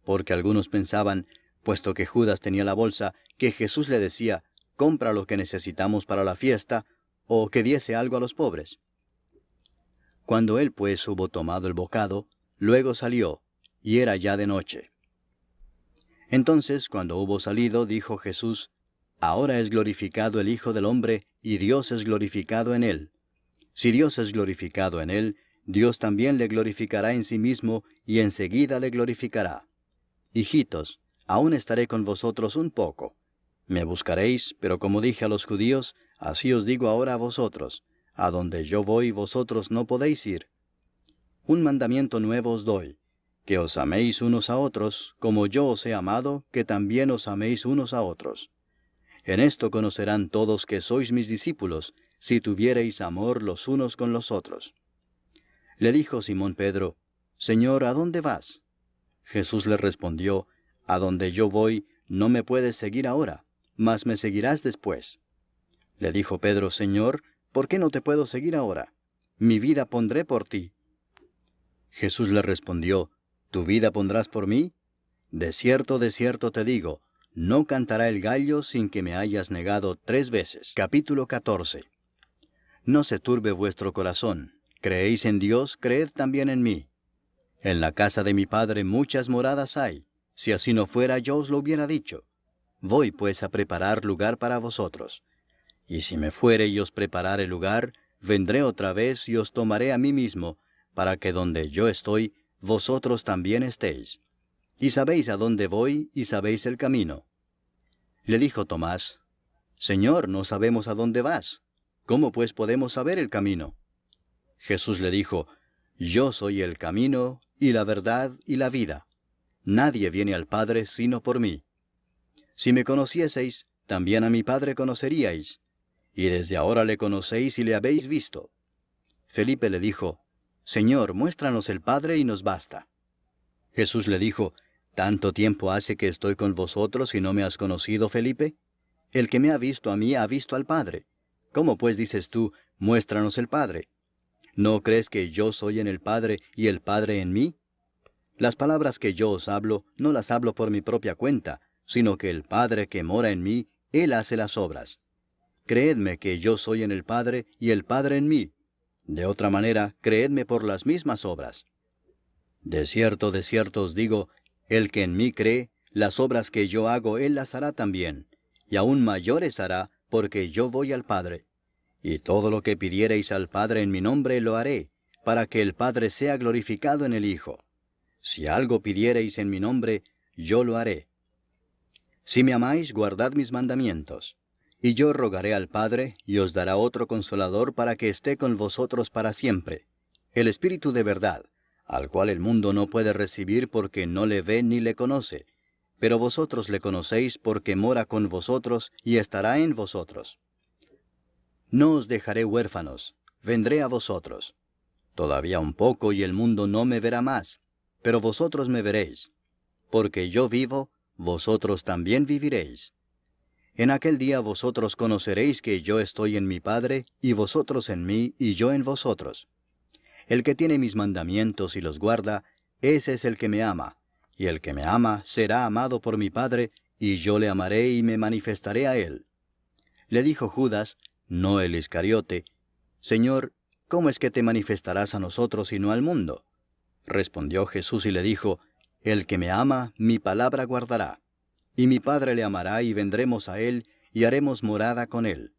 Porque algunos pensaban, puesto que Judas tenía la bolsa, que Jesús le decía, compra lo que necesitamos para la fiesta, o que diese algo a los pobres. Cuando él pues hubo tomado el bocado, luego salió, y era ya de noche. Entonces, cuando hubo salido, dijo Jesús, ahora es glorificado el Hijo del Hombre, y Dios es glorificado en él. Si Dios es glorificado en él, Dios también le glorificará en sí mismo, y enseguida le glorificará. Hijitos, aún estaré con vosotros un poco. Me buscaréis, pero como dije a los judíos, así os digo ahora a vosotros, a donde yo voy vosotros no podéis ir. Un mandamiento nuevo os doy, que os améis unos a otros, como yo os he amado, que también os améis unos a otros. En esto conocerán todos que sois mis discípulos, si tuviereis amor los unos con los otros. Le dijo Simón Pedro, Señor, ¿a dónde vas? Jesús le respondió, a donde yo voy, no me puedes seguir ahora, mas me seguirás después. Le dijo Pedro, Señor, ¿por qué no te puedo seguir ahora? Mi vida pondré por ti. Jesús le respondió, ¿tu vida pondrás por mí? De cierto te digo, no cantará el gallo sin que me hayas negado 3 veces. Capítulo 14. No se turbe vuestro corazón. Creéis en Dios, creed también en mí. En la casa de mi Padre muchas moradas hay. Si así no fuera, yo os lo hubiera dicho. Voy pues a preparar lugar para vosotros. Y si me fuere y os preparare lugar, vendré otra vez y os tomaré a mí mismo, para que donde yo estoy, vosotros también estéis. Y sabéis a dónde voy, y sabéis el camino. Le dijo Tomás, Señor, no sabemos a dónde vas. ¿Cómo pues podemos saber el camino? Jesús le dijo, Yo soy el camino, y la verdad, y la vida. Nadie viene al Padre sino por mí. Si me conocieseis, también a mi Padre conoceríais. Y desde ahora le conocéis y le habéis visto. Felipe le dijo, Señor, muéstranos el Padre y nos basta. Jesús le dijo, ¿tanto tiempo hace que estoy con vosotros y no me has conocido, Felipe? El que me ha visto a mí ha visto al Padre. ¿Cómo pues dices tú, muéstranos el Padre? ¿No crees que yo soy en el Padre y el Padre en mí? Las palabras que yo os hablo, no las hablo por mi propia cuenta, sino que el Padre que mora en mí, Él hace las obras. Creedme que yo soy en el Padre y el Padre en mí. De otra manera, creedme por las mismas obras. De cierto os digo, el que en mí cree, las obras que yo hago Él las hará también, y aún mayores hará, porque yo voy al Padre. Y todo lo que pidiereis al Padre en mi nombre lo haré, para que el Padre sea glorificado en el Hijo. Si algo pidiereis en mi nombre, yo lo haré. Si me amáis, guardad mis mandamientos. Y yo rogaré al Padre, y os dará otro Consolador para que esté con vosotros para siempre, el Espíritu de verdad, al cual el mundo no puede recibir porque no le ve ni le conoce, pero vosotros le conocéis porque mora con vosotros y estará en vosotros. No os dejaré huérfanos, vendré a vosotros. Todavía un poco y el mundo no me verá más, pero vosotros me veréis. Porque yo vivo, vosotros también viviréis. En aquel día vosotros conoceréis que yo estoy en mi Padre, y vosotros en mí, y yo en vosotros. El que tiene mis mandamientos y los guarda, ese es el que me ama, y el que me ama será amado por mi Padre, y yo le amaré y me manifestaré a él. Le dijo Judas, no el Iscariote, Señor, ¿cómo es que te manifestarás a nosotros y no al mundo? Respondió Jesús y le dijo, el que me ama, mi palabra guardará. Y mi Padre le amará y vendremos a él, y haremos morada con él.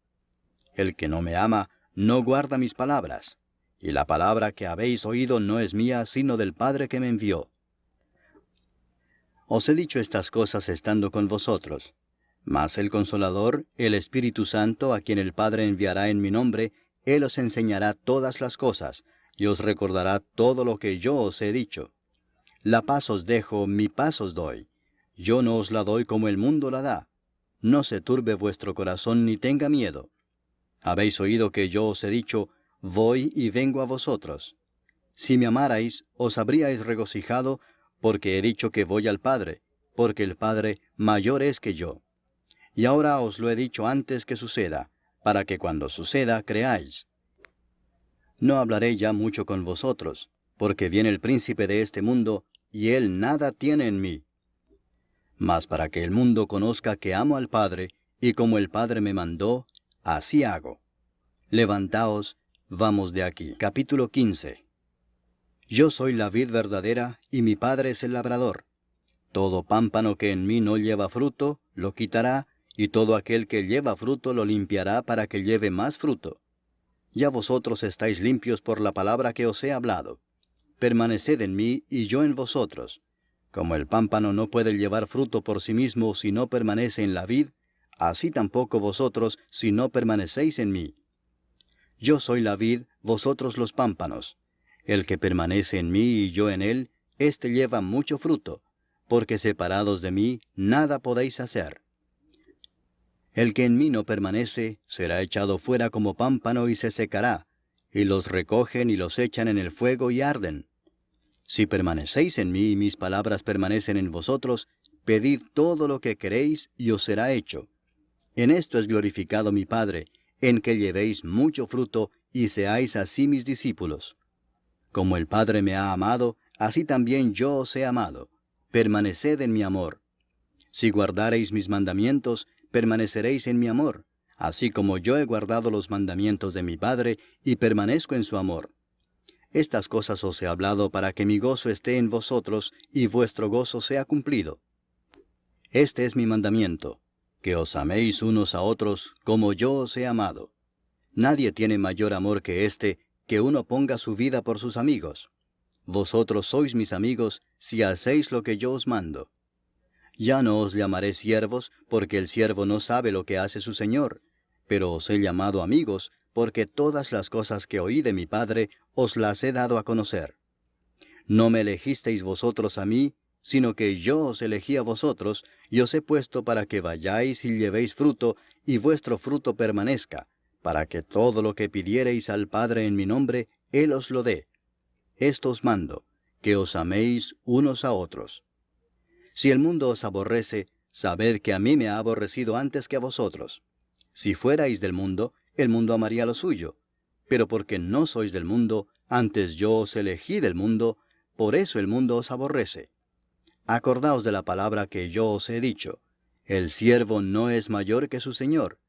El que no me ama, no guarda mis palabras, y la palabra que habéis oído no es mía, sino del Padre que me envió. Os he dicho estas cosas estando con vosotros. Mas el Consolador, el Espíritu Santo, a quien el Padre enviará en mi nombre, Él os enseñará todas las cosas, y os recordará todo lo que yo os he dicho. La paz os dejo, mi paz os doy. Yo no os la doy como el mundo la da. No se turbe vuestro corazón ni tenga miedo. Habéis oído que yo os he dicho, voy y vengo a vosotros. Si me amarais, os habríais regocijado, porque he dicho que voy al Padre, porque el Padre mayor es que yo. Y ahora os lo he dicho antes que suceda, para que cuando suceda creáis. No hablaré ya mucho con vosotros, porque viene el príncipe de este mundo, y él nada tiene en mí. Mas para que el mundo conozca que amo al Padre, y como el Padre me mandó, así hago. Levantaos, vamos de aquí. Capítulo 15. Yo soy la vid verdadera, y mi Padre es el labrador. Todo pámpano que en mí no lleva fruto, lo quitará, y todo aquel que lleva fruto lo limpiará para que lleve más fruto. Ya vosotros estáis limpios por la palabra que os he hablado. Permaneced en mí, y yo en vosotros. Como el pámpano no puede llevar fruto por sí mismo si no permanece en la vid, así tampoco vosotros si no permanecéis en mí. Yo soy la vid, vosotros los pámpanos. El que permanece en mí y yo en él, éste lleva mucho fruto, porque separados de mí nada podéis hacer. El que en mí no permanece, será echado fuera como pámpano y se secará, y los recogen y los echan en el fuego y arden. Si permanecéis en mí y mis palabras permanecen en vosotros, pedid todo lo que queréis y os será hecho. En esto es glorificado mi Padre, en que llevéis mucho fruto y seáis así mis discípulos. Como el Padre me ha amado, así también yo os he amado. Permaneced en mi amor. Si guardareis mis mandamientos, permaneceréis en mi amor, así como yo he guardado los mandamientos de mi Padre y permanezco en su amor. Estas cosas os he hablado para que mi gozo esté en vosotros y vuestro gozo sea cumplido. Este es mi mandamiento, que os améis unos a otros como yo os he amado. Nadie tiene mayor amor que este, que uno ponga su vida por sus amigos. Vosotros sois mis amigos si hacéis lo que yo os mando. Ya no os llamaré siervos, porque el siervo no sabe lo que hace su señor, pero os he llamado amigos, porque todas las cosas que oí de mi Padre os las he dado a conocer. No me elegisteis vosotros a mí, sino que yo os elegí a vosotros, y os he puesto para que vayáis y llevéis fruto, y vuestro fruto permanezca, para que todo lo que pidiereis al Padre en mi nombre, Él os lo dé. Esto os mando, que os améis unos a otros. Si el mundo os aborrece, sabed que a mí me ha aborrecido antes que a vosotros. Si fuerais del mundo, el mundo amaría lo suyo. Pero porque no sois del mundo, antes yo os elegí del mundo, por eso el mundo os aborrece. Acordaos de la palabra que yo os he dicho. El siervo no es mayor que su señor.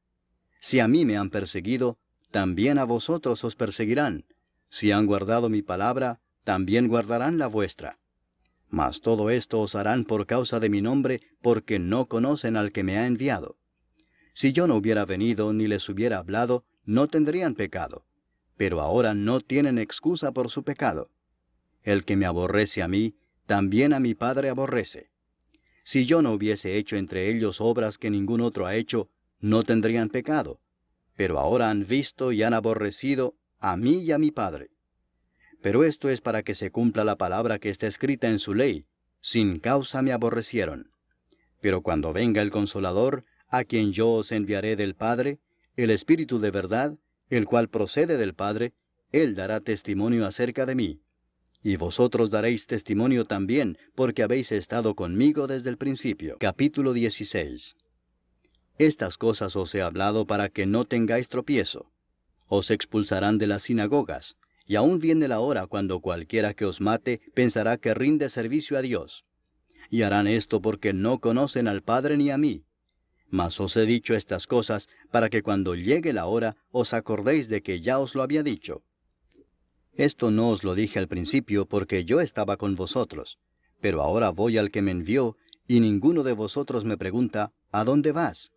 Si a mí me han perseguido, también a vosotros os perseguirán. Si han guardado mi palabra, también guardarán la vuestra. Mas todo esto os harán por causa de mi nombre, porque no conocen al que me ha enviado. Si yo no hubiera venido ni les hubiera hablado, no tendrían pecado. Pero ahora no tienen excusa por su pecado. El que me aborrece a mí, también a mi Padre aborrece. Si yo no hubiese hecho entre ellos obras que ningún otro ha hecho, no tendrían pecado. Pero ahora han visto y han aborrecido a mí y a mi Padre. Pero esto es para que se cumpla la palabra que está escrita en su ley: sin causa me aborrecieron. Pero cuando venga el Consolador, a quien yo os enviaré del Padre, el Espíritu de verdad, el cual procede del Padre, Él dará testimonio acerca de mí. Y vosotros daréis testimonio también, porque habéis estado conmigo desde el principio. Capítulo 16. Estas cosas os he hablado para que no tengáis tropiezo. Os expulsarán de las sinagogas, y aún viene la hora cuando cualquiera que os mate pensará que rinde servicio a Dios. Y harán esto porque no conocen al Padre ni a mí. Mas os he dicho estas cosas para que cuando llegue la hora os acordéis de que ya os lo había dicho. Esto no os lo dije al principio porque yo estaba con vosotros, pero ahora voy al que me envió, y ninguno de vosotros me pregunta, ¿a dónde vas?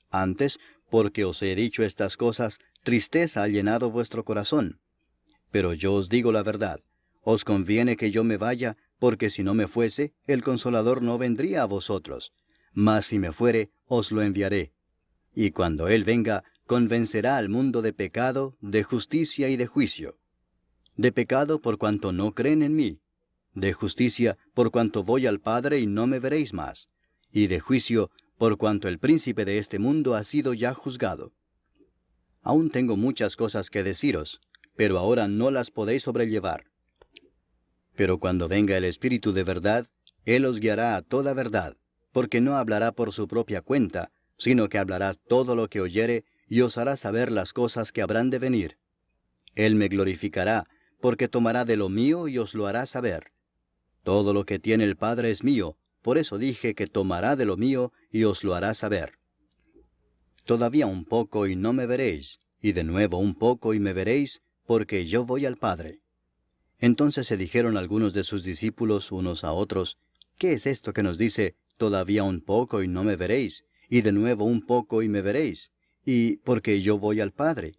Antes, porque os he dicho estas cosas, tristeza ha llenado vuestro corazón. Pero yo os digo la verdad, os conviene que yo me vaya, porque si no me fuese, el Consolador no vendría a vosotros. Mas si me fuere, os lo enviaré. Y cuando Él venga, convencerá al mundo de pecado, de justicia y de juicio. De pecado por cuanto no creen en mí. De justicia por cuanto voy al Padre y no me veréis más. Y de juicio por cuanto el príncipe de este mundo ha sido ya juzgado. Aún tengo muchas cosas que deciros, pero ahora no las podéis sobrellevar. Pero cuando venga el Espíritu de verdad, Él os guiará a toda verdad, porque no hablará por su propia cuenta, sino que hablará todo lo que oyere, y os hará saber las cosas que habrán de venir. Él me glorificará, porque tomará de lo mío y os lo hará saber. Todo lo que tiene el Padre es mío, por eso dije que tomará de lo mío y os lo hará saber. Todavía un poco y no me veréis, y de nuevo un poco y me veréis, porque yo voy al Padre. Entonces se dijeron algunos de sus discípulos unos a otros, ¿qué es esto que nos dice, todavía un poco y no me veréis, y de nuevo un poco y me veréis, y porque yo voy al Padre?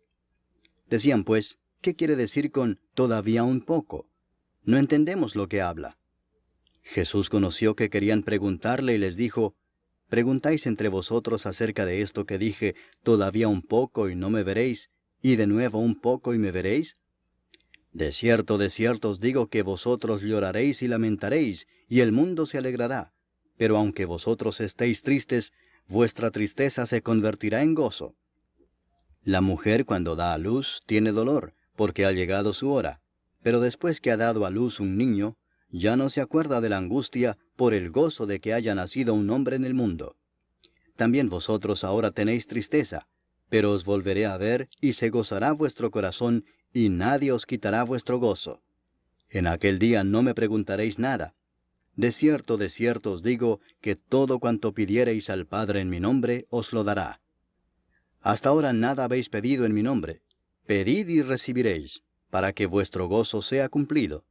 Decían pues, ¿qué quiere decir con todavía un poco? No entendemos lo que habla. Jesús conoció que querían preguntarle y les dijo, ¿preguntáis entre vosotros acerca de esto que dije, todavía un poco y no me veréis, y de nuevo un poco y me veréis? De cierto os digo que vosotros lloraréis y lamentaréis, y el mundo se alegrará. Pero aunque vosotros estéis tristes, vuestra tristeza se convertirá en gozo. La mujer cuando da a luz tiene dolor, porque ha llegado su hora. Pero después que ha dado a luz un niño, ya no se acuerda de la angustia por el gozo de que haya nacido un hombre en el mundo. También vosotros ahora tenéis tristeza, pero os volveré a ver, y se gozará vuestro corazón, y nadie os quitará vuestro gozo. En aquel día no me preguntaréis nada. De cierto os digo, que todo cuanto pidiereis al Padre en mi nombre, os lo dará. Hasta ahora nada habéis pedido en mi nombre. Pedid y recibiréis, para que vuestro gozo sea cumplido.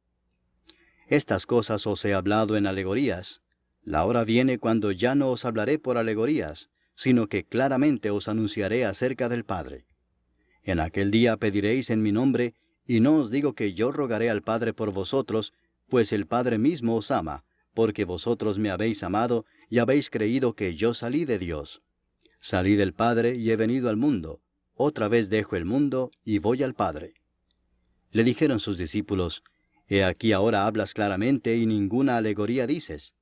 Estas cosas os he hablado en alegorías. La hora viene cuando ya no os hablaré por alegorías, sino que claramente os anunciaré acerca del Padre. En aquel día pediréis en mi nombre, y no os digo que yo rogaré al Padre por vosotros, pues el Padre mismo os ama, porque vosotros me habéis amado y habéis creído que yo salí de Dios. Salí del Padre y he venido al mundo. Otra vez dejo el mundo y voy al Padre. Le dijeron sus discípulos, He aquí ahora hablas claramente y ninguna alegoría dices.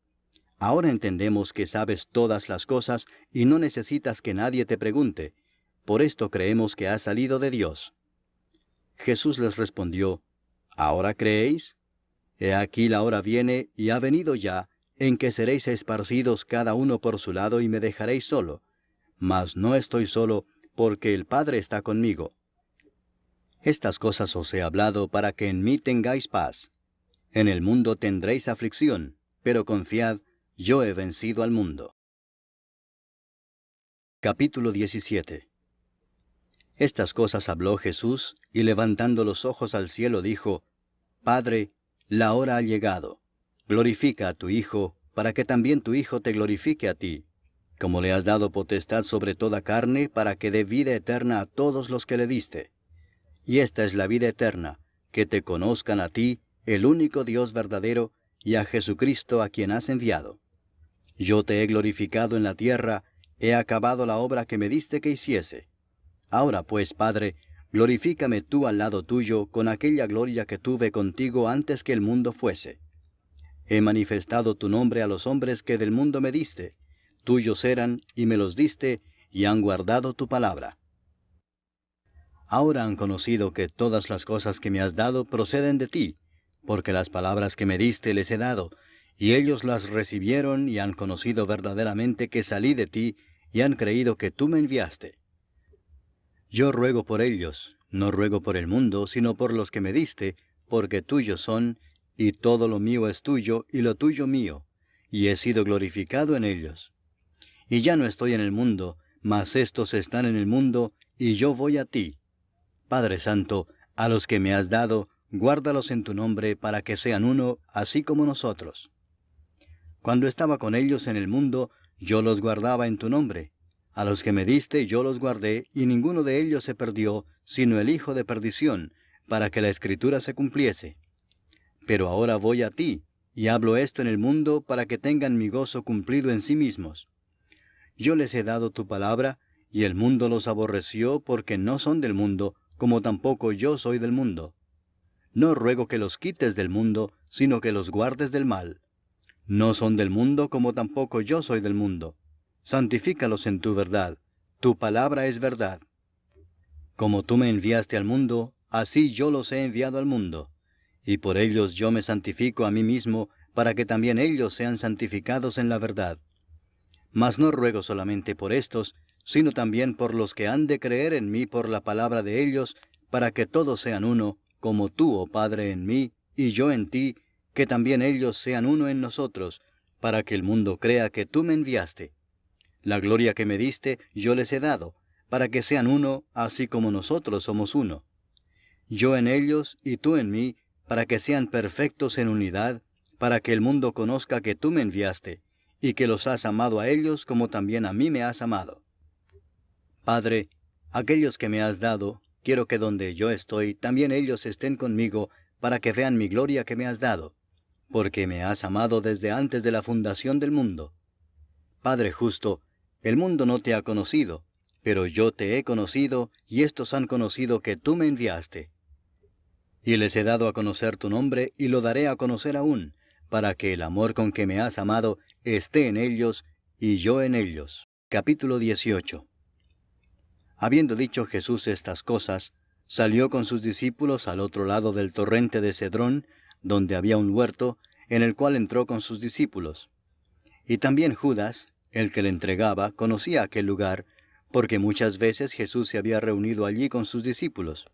Ahora entendemos que sabes todas las cosas y no necesitas que nadie te pregunte. Por esto creemos que has salido de Dios. Jesús les respondió, ¿ahora creéis? He aquí la hora viene y ha venido ya, en que seréis esparcidos cada uno por su lado y me dejaréis solo. Mas no estoy solo, porque el Padre está conmigo. Estas cosas os he hablado para que en mí tengáis paz. En el mundo tendréis aflicción, pero confiad, yo he vencido al mundo. Capítulo 17. Estas cosas habló Jesús, y levantando los ojos al cielo dijo, Padre, la hora ha llegado. Glorifica a tu Hijo, para que también tu Hijo te glorifique a ti, como le has dado potestad sobre toda carne, para que dé vida eterna a todos los que le diste. Y esta es la vida eterna, que te conozcan a ti, el único Dios verdadero, y a Jesucristo a quien has enviado. Yo te he glorificado en la tierra, he acabado la obra que me diste que hiciese. Ahora pues, Padre, glorifícame tú al lado tuyo con aquella gloria que tuve contigo antes que el mundo fuese. He manifestado tu nombre a los hombres que del mundo me diste. Tuyos eran, y me los diste, y han guardado tu palabra. Ahora han conocido que todas las cosas que me has dado proceden de ti, porque las palabras que me diste les he dado, y ellos las recibieron y han conocido verdaderamente que salí de ti, y han creído que tú me enviaste. Yo ruego por ellos, no ruego por el mundo, sino por los que me diste, porque tuyos son, y todo lo mío es tuyo, y lo tuyo mío, y he sido glorificado en ellos. Y ya no estoy en el mundo, mas éstos están en el mundo, y yo voy a ti. Padre Santo, a los que me has dado, guárdalos en tu nombre, para que sean uno, así como nosotros. Cuando estaba con ellos en el mundo, yo los guardaba en tu nombre. A los que me diste yo los guardé, y ninguno de ellos se perdió, sino el hijo de perdición, para que la Escritura se cumpliese. Pero ahora voy a ti, y hablo esto en el mundo para que tengan mi gozo cumplido en sí mismos. Yo les he dado tu palabra, y el mundo los aborreció porque no son del mundo, como tampoco yo soy del mundo. No ruego que los quites del mundo, sino que los guardes del mal. No son del mundo, como tampoco yo soy del mundo. Santifícalos en tu verdad. Tu palabra es verdad. Como tú me enviaste al mundo, así yo los he enviado al mundo. Y por ellos yo me santifico a mí mismo, para que también ellos sean santificados en la verdad. Mas no ruego solamente por estos, sino también por los que han de creer en mí por la palabra de ellos, para que todos sean uno, como tú, oh Padre, en mí, y yo en ti, que también ellos sean uno en nosotros, para que el mundo crea que tú me enviaste. La gloria que me diste yo les he dado, para que sean uno, así como nosotros somos uno. Yo en ellos y tú en mí, para que sean perfectos en unidad, para que el mundo conozca que tú me enviaste, y que los has amado a ellos como también a mí me has amado. Padre, aquellos que me has dado, quiero que donde yo estoy, también ellos estén conmigo, para que vean mi gloria que me has dado, porque me has amado desde antes de la fundación del mundo. Padre justo, el mundo no te ha conocido, pero yo te he conocido, y estos han conocido que tú me enviaste. Y les he dado a conocer tu nombre, y lo daré a conocer aún, para que el amor con que me has amado esté en ellos, y yo en ellos. Capítulo 18. Habiendo dicho Jesús estas cosas, salió con sus discípulos al otro lado del torrente de Cedrón, donde había un huerto, en el cual entró con sus discípulos. Y también Judas, el que le entregaba, conocía aquel lugar, porque muchas veces Jesús se había reunido allí con sus discípulos.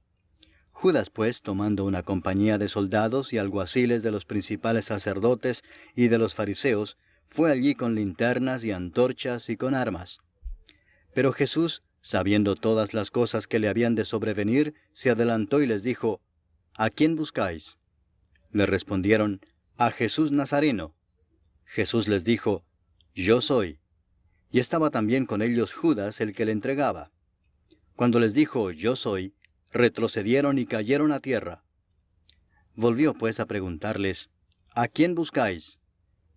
Judas, pues, tomando una compañía de soldados y alguaciles de los principales sacerdotes y de los fariseos, fue allí con linternas y antorchas y con armas. Pero Jesús, sabiendo todas las cosas que le habían de sobrevenir, se adelantó y les dijo, ¿A quién buscáis? Le respondieron, a Jesús Nazareno. Jesús les dijo, Yo soy. Y estaba también con ellos Judas, el que le entregaba. Cuando les dijo, Yo soy, retrocedieron y cayeron a tierra. Volvió pues a preguntarles, ¿A quién buscáis?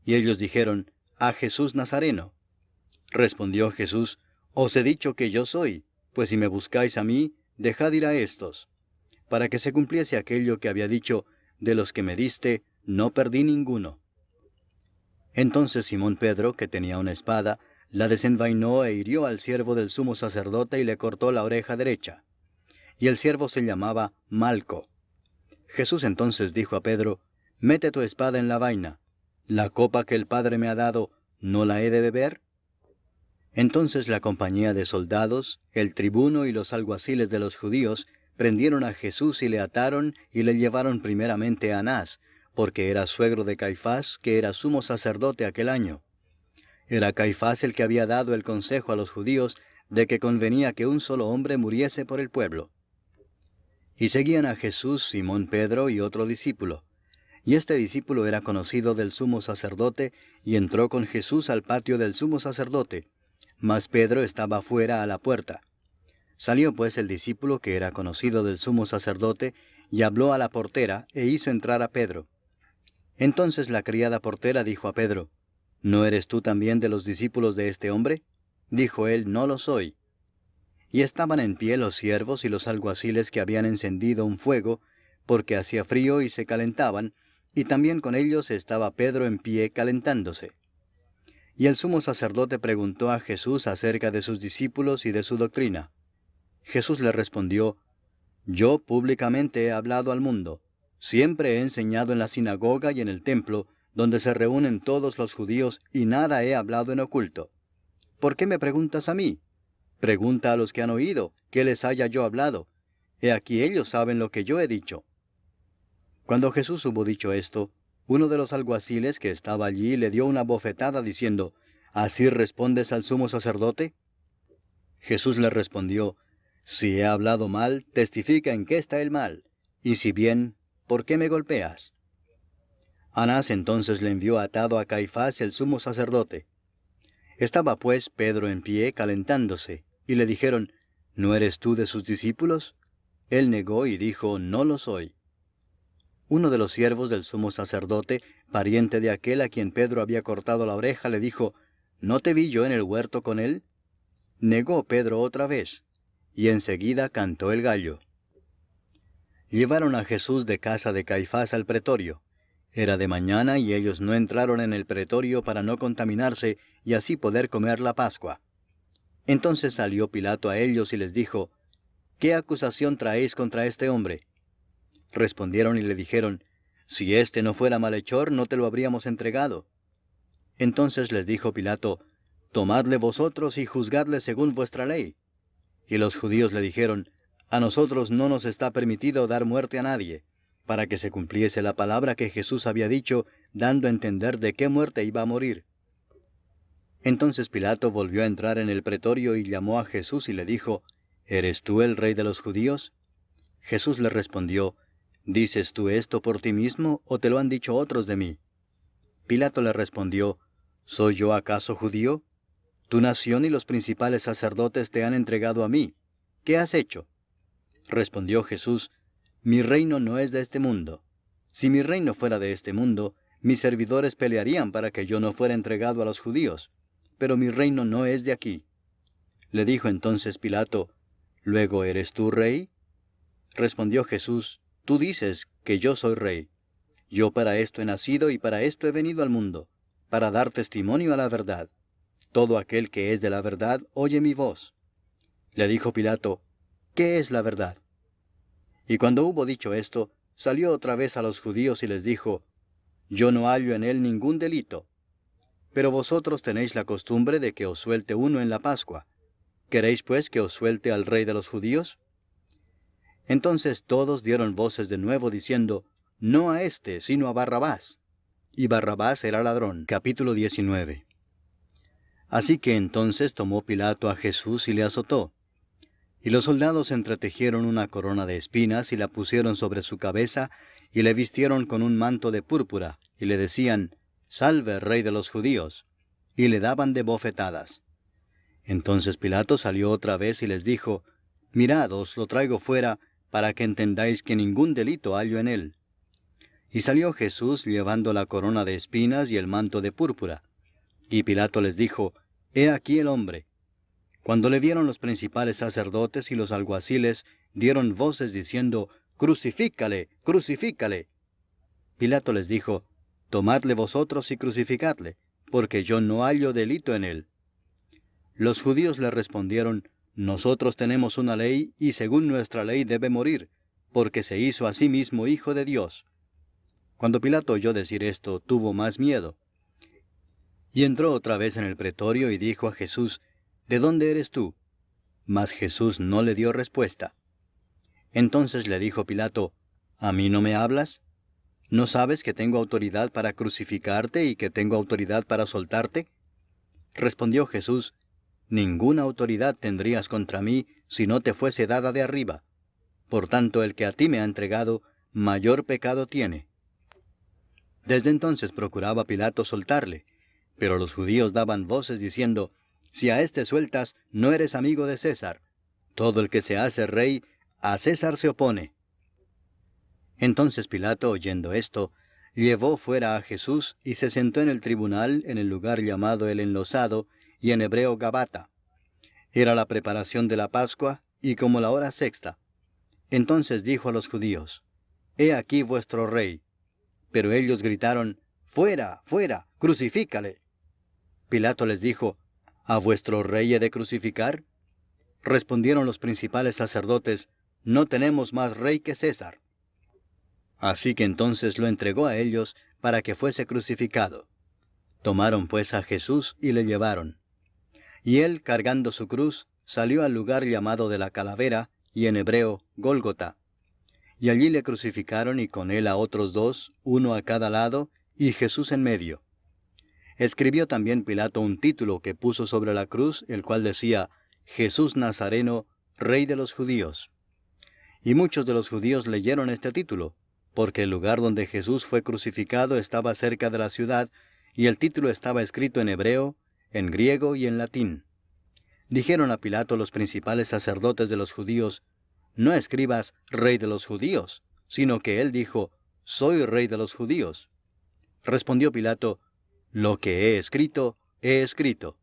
Y ellos dijeron, a Jesús Nazareno. Respondió Jesús, Os he dicho que yo soy, pues si me buscáis a mí, dejad ir a éstos, para que se cumpliese aquello que había dicho, de los que me diste, no perdí ninguno. Entonces Simón Pedro, que tenía una espada, la desenvainó e hirió al siervo del sumo sacerdote y le cortó la oreja derecha. Y el siervo se llamaba Malco. Jesús entonces dijo a Pedro, Mete tu espada en la vaina. ¿La copa que el Padre me ha dado, no la he de beber? Entonces la compañía de soldados, el tribuno y los alguaciles de los judíos, prendieron a Jesús y le ataron y le llevaron primeramente a Anás, porque era suegro de Caifás, que era sumo sacerdote aquel año. Era Caifás el que había dado el consejo a los judíos de que convenía que un solo hombre muriese por el pueblo. Y seguían a Jesús Simón Pedro y otro discípulo. Y este discípulo era conocido del sumo sacerdote, y entró con Jesús al patio del sumo sacerdote, mas Pedro estaba fuera a la puerta. Salió pues el discípulo que era conocido del sumo sacerdote, y habló a la portera, e hizo entrar a Pedro. Entonces la criada portera dijo a Pedro, ¿No eres tú también de los discípulos de este hombre? Dijo él, No lo soy. Y estaban en pie los siervos y los alguaciles que habían encendido un fuego, porque hacía frío y se calentaban, y también con ellos estaba Pedro en pie calentándose. Y el sumo sacerdote preguntó a Jesús acerca de sus discípulos y de su doctrina. Jesús le respondió, Yo públicamente he hablado al mundo. Siempre he enseñado en la sinagoga y en el templo, donde se reúnen todos los judíos, y nada he hablado en oculto. ¿Por qué me preguntas a mí? Pregunta a los que han oído, ¿qué les haya yo hablado? He aquí ellos saben lo que yo he dicho. Cuando Jesús hubo dicho esto, uno de los alguaciles que estaba allí le dio una bofetada diciendo, ¿Así respondes al sumo sacerdote? Jesús le respondió, Si he hablado mal, testifica en qué está el mal, y si bien, ¿por qué me golpeas? Anás entonces le envió atado a Caifás el sumo sacerdote. Estaba pues Pedro en pie calentándose, y le dijeron, ¿No eres tú de sus discípulos? Él negó y dijo, no lo soy. Uno de los siervos del sumo sacerdote, pariente de aquel a quien Pedro había cortado la oreja, le dijo, ¿no te vi yo en el huerto con él? Negó Pedro otra vez, y enseguida cantó el gallo. Llevaron a Jesús de casa de Caifás al pretorio. Era de mañana y ellos no entraron en el pretorio para no contaminarse y así poder comer la Pascua. Entonces salió Pilato a ellos y les dijo, ¿qué acusación traéis contra este hombre? Respondieron y le dijeron, si éste no fuera malhechor, no te lo habríamos entregado. Entonces les dijo Pilato, tomadle vosotros y juzgadle según vuestra ley. Y los judíos le dijeron, a nosotros no nos está permitido dar muerte a nadie, para que se cumpliese la palabra que Jesús había dicho, dando a entender de qué muerte iba a morir. Entonces Pilato volvió a entrar en el pretorio y llamó a Jesús y le dijo, ¿eres tú el rey de los judíos? Jesús le respondió, ¿dices tú esto por ti mismo o te lo han dicho otros de mí? Pilato le respondió, ¿soy yo acaso judío? Tu nación y los principales sacerdotes te han entregado a mí. ¿Qué has hecho? Respondió Jesús, mi reino no es de este mundo. Si mi reino fuera de este mundo, mis servidores pelearían para que yo no fuera entregado a los judíos. Pero mi reino no es de aquí. Le dijo entonces Pilato, ¿luego eres tú rey? Respondió Jesús, tú dices que yo soy rey. Yo para esto he nacido y para esto he venido al mundo, para dar testimonio a la verdad. Todo aquel que es de la verdad oye mi voz. Le dijo Pilato, ¿qué es la verdad? Y cuando hubo dicho esto, salió otra vez a los judíos y les dijo, yo no hallo en él ningún delito. Pero vosotros tenéis la costumbre de que os suelte uno en la Pascua. ¿Queréis pues que os suelte al rey de los judíos? Entonces todos dieron voces de nuevo diciendo, no a éste, sino a Barrabás. Y Barrabás era ladrón. Capítulo 19. Así que entonces tomó Pilato a Jesús y le azotó. Y los soldados entretejieron una corona de espinas y la pusieron sobre su cabeza, y le vistieron con un manto de púrpura, y le decían, Salve, Rey de los judíos, y le daban de bofetadas. Entonces Pilato salió otra vez y les dijo, Mirad, os lo traigo fuera, para que entendáis que ningún delito hallo en él. Y salió Jesús llevando la corona de espinas y el manto de púrpura. Y Pilato les dijo, He aquí el hombre. Cuando le vieron los principales sacerdotes y los alguaciles, dieron voces diciendo, Crucifícale, crucifícale. Pilato les dijo, Tomadle vosotros y crucificadle, porque yo no hallo delito en él. Los judíos le respondieron, Nosotros tenemos una ley, y según nuestra ley debe morir, porque se hizo a sí mismo hijo de Dios. Cuando Pilato oyó decir esto, tuvo más miedo. Y entró otra vez en el pretorio y dijo a Jesús, ¿De dónde eres tú? Mas Jesús no le dio respuesta. Entonces le dijo Pilato, ¿A mí no me hablas? ¿No sabes que tengo autoridad para crucificarte y que tengo autoridad para soltarte? Respondió Jesús, Ninguna autoridad tendrías contra mí si no te fuese dada de arriba. Por tanto, el que a ti me ha entregado, mayor pecado tiene. Desde entonces procuraba Pilato soltarle, pero los judíos daban voces diciendo, Si a éste sueltas, no eres amigo de César. Todo el que se hace rey, a César se opone. Entonces Pilato, oyendo esto, llevó fuera a Jesús y se sentó en el tribunal en el lugar llamado el Enlosado, y en hebreo Gabata. Era la preparación de la Pascua, y como la hora sexta. Entonces dijo a los judíos, He aquí vuestro rey. Pero ellos gritaron, Fuera, fuera, crucifícale. Pilato les dijo, ¿A vuestro rey he de crucificar? Respondieron los principales sacerdotes, No tenemos más rey que César. Así que entonces lo entregó a ellos para que fuese crucificado. Tomaron pues a Jesús y le llevaron. Y él, cargando su cruz, salió al lugar llamado de la Calavera, y en hebreo, Gólgota. Y allí le crucificaron y con él a otros dos, uno a cada lado, y Jesús en medio. Escribió también Pilato un título que puso sobre la cruz, el cual decía, Jesús Nazareno, Rey de los Judíos. Y muchos de los judíos leyeron este título, porque el lugar donde Jesús fue crucificado estaba cerca de la ciudad, y el título estaba escrito en hebreo, en griego y en latín. Dijeron a Pilato los principales sacerdotes de los judíos, no escribas Rey de los judíos, sino que él dijo, Soy Rey de los judíos. Respondió Pilato, Lo que he escrito, he escrito.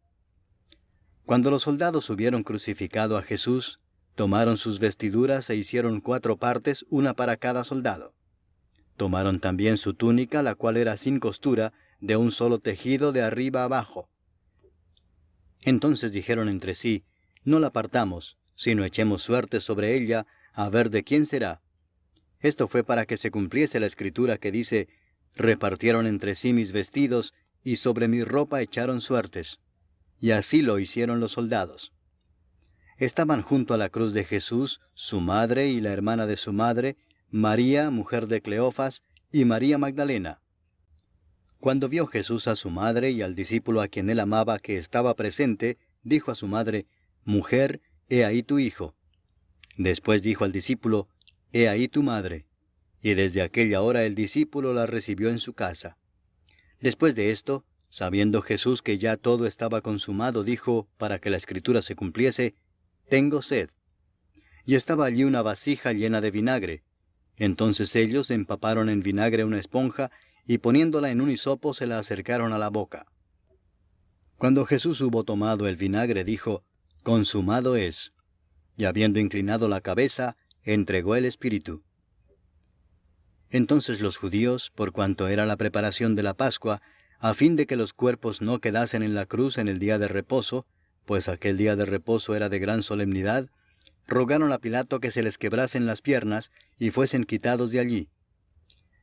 Cuando los soldados hubieron crucificado a Jesús, tomaron sus vestiduras e hicieron 4 partes, una para cada soldado. Tomaron también su túnica, la cual era sin costura, de un solo tejido de arriba abajo. Entonces dijeron entre sí, No la partamos, sino echemos suerte sobre ella, a ver de quién será. Esto fue para que se cumpliese la escritura que dice, Repartieron entre sí mis vestidos, y sobre mi ropa echaron suertes. Y así lo hicieron los soldados. Estaban junto a la cruz de Jesús, su madre y la hermana de su madre, María, mujer de Cleofas, y María Magdalena. Cuando vio Jesús a su madre y al discípulo a quien él amaba que estaba presente, dijo a su madre, Mujer, he ahí tu hijo. Después dijo al discípulo, He ahí tu madre. Y desde aquella hora el discípulo la recibió en su casa. Después de esto, sabiendo Jesús que ya todo estaba consumado, dijo, para que la escritura se cumpliese, Tengo sed. Y estaba allí una vasija llena de vinagre. Entonces ellos empaparon en vinagre una esponja, y poniéndola en un hisopo se la acercaron a la boca. Cuando Jesús hubo tomado el vinagre, dijo, Consumado es. Y habiendo inclinado la cabeza, entregó el espíritu. Entonces los judíos, por cuanto era la preparación de la Pascua, a fin de que los cuerpos no quedasen en la cruz en el día de reposo, pues aquel día de reposo era de gran solemnidad, rogaron a Pilato que se les quebrasen las piernas y fuesen quitados de allí.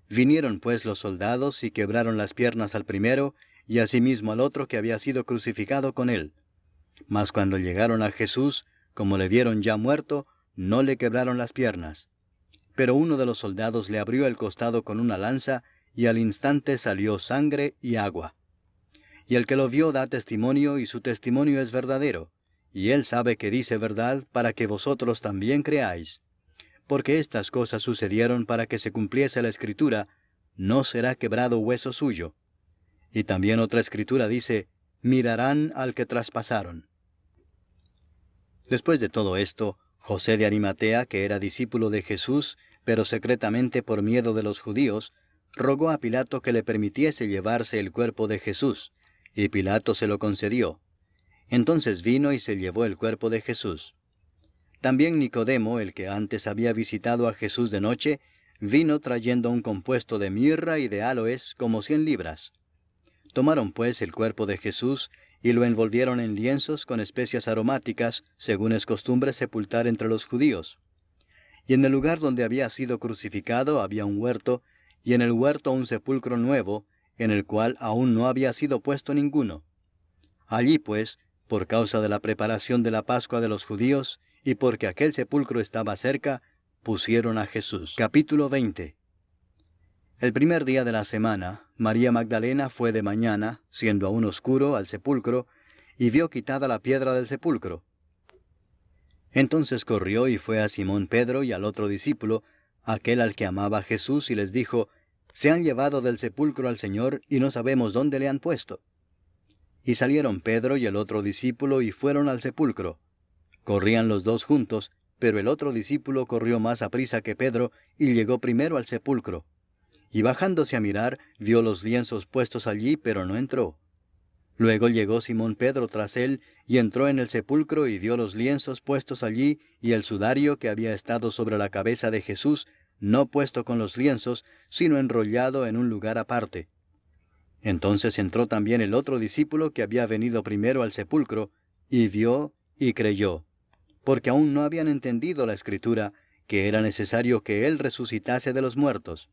Vinieron pues los soldados y quebraron las piernas al primero, y asimismo al otro que había sido crucificado con él. Mas cuando llegaron a Jesús, como le vieron ya muerto, no le quebraron las piernas. Pero uno de los soldados le abrió el costado con una lanza, y al instante salió sangre y agua. Y el que lo vio da testimonio, y su testimonio es verdadero, y él sabe que dice verdad, para que vosotros también creáis. Porque estas cosas sucedieron para que se cumpliese la escritura, no será quebrado hueso suyo. Y también otra escritura dice, mirarán al que traspasaron. Después de todo esto, José de Arimatea, que era discípulo de Jesús, pero secretamente por miedo de los judíos, rogó a Pilato que le permitiese llevarse el cuerpo de Jesús, y Pilato se lo concedió. Entonces vino y se llevó el cuerpo de Jesús. También Nicodemo, el que antes había visitado a Jesús de noche, vino trayendo un compuesto de mirra y de áloes como 100 libras. Tomaron pues el cuerpo de Jesús, y lo envolvieron en lienzos con especias aromáticas, según es costumbre sepultar entre los judíos. Y en el lugar donde había sido crucificado había un huerto, y en el huerto un sepulcro nuevo, en el cual aún no había sido puesto ninguno. Allí pues, por causa de la preparación de la Pascua de los judíos, y porque aquel sepulcro estaba cerca, pusieron a Jesús. Capítulo 20. El primer día de la semana, María Magdalena fue de mañana, siendo aún oscuro, al sepulcro, y vio quitada la piedra del sepulcro. Entonces corrió y fue a Simón Pedro y al otro discípulo, aquel al que amaba Jesús, y les dijo, Se han llevado del sepulcro al Señor, y no sabemos dónde le han puesto. Y salieron Pedro y el otro discípulo, y fueron al sepulcro. Corrían los dos juntos, pero el otro discípulo corrió más aprisa que Pedro, y llegó primero al sepulcro. Y bajándose a mirar, vio los lienzos puestos allí, pero no entró. Luego llegó Simón Pedro tras él, y entró en el sepulcro y vio los lienzos puestos allí, y el sudario que había estado sobre la cabeza de Jesús, no puesto con los lienzos, sino enrollado en un lugar aparte. Entonces entró también el otro discípulo que había venido primero al sepulcro, y vio y creyó, porque aún no habían entendido la Escritura, que era necesario que él resucitase de los muertos.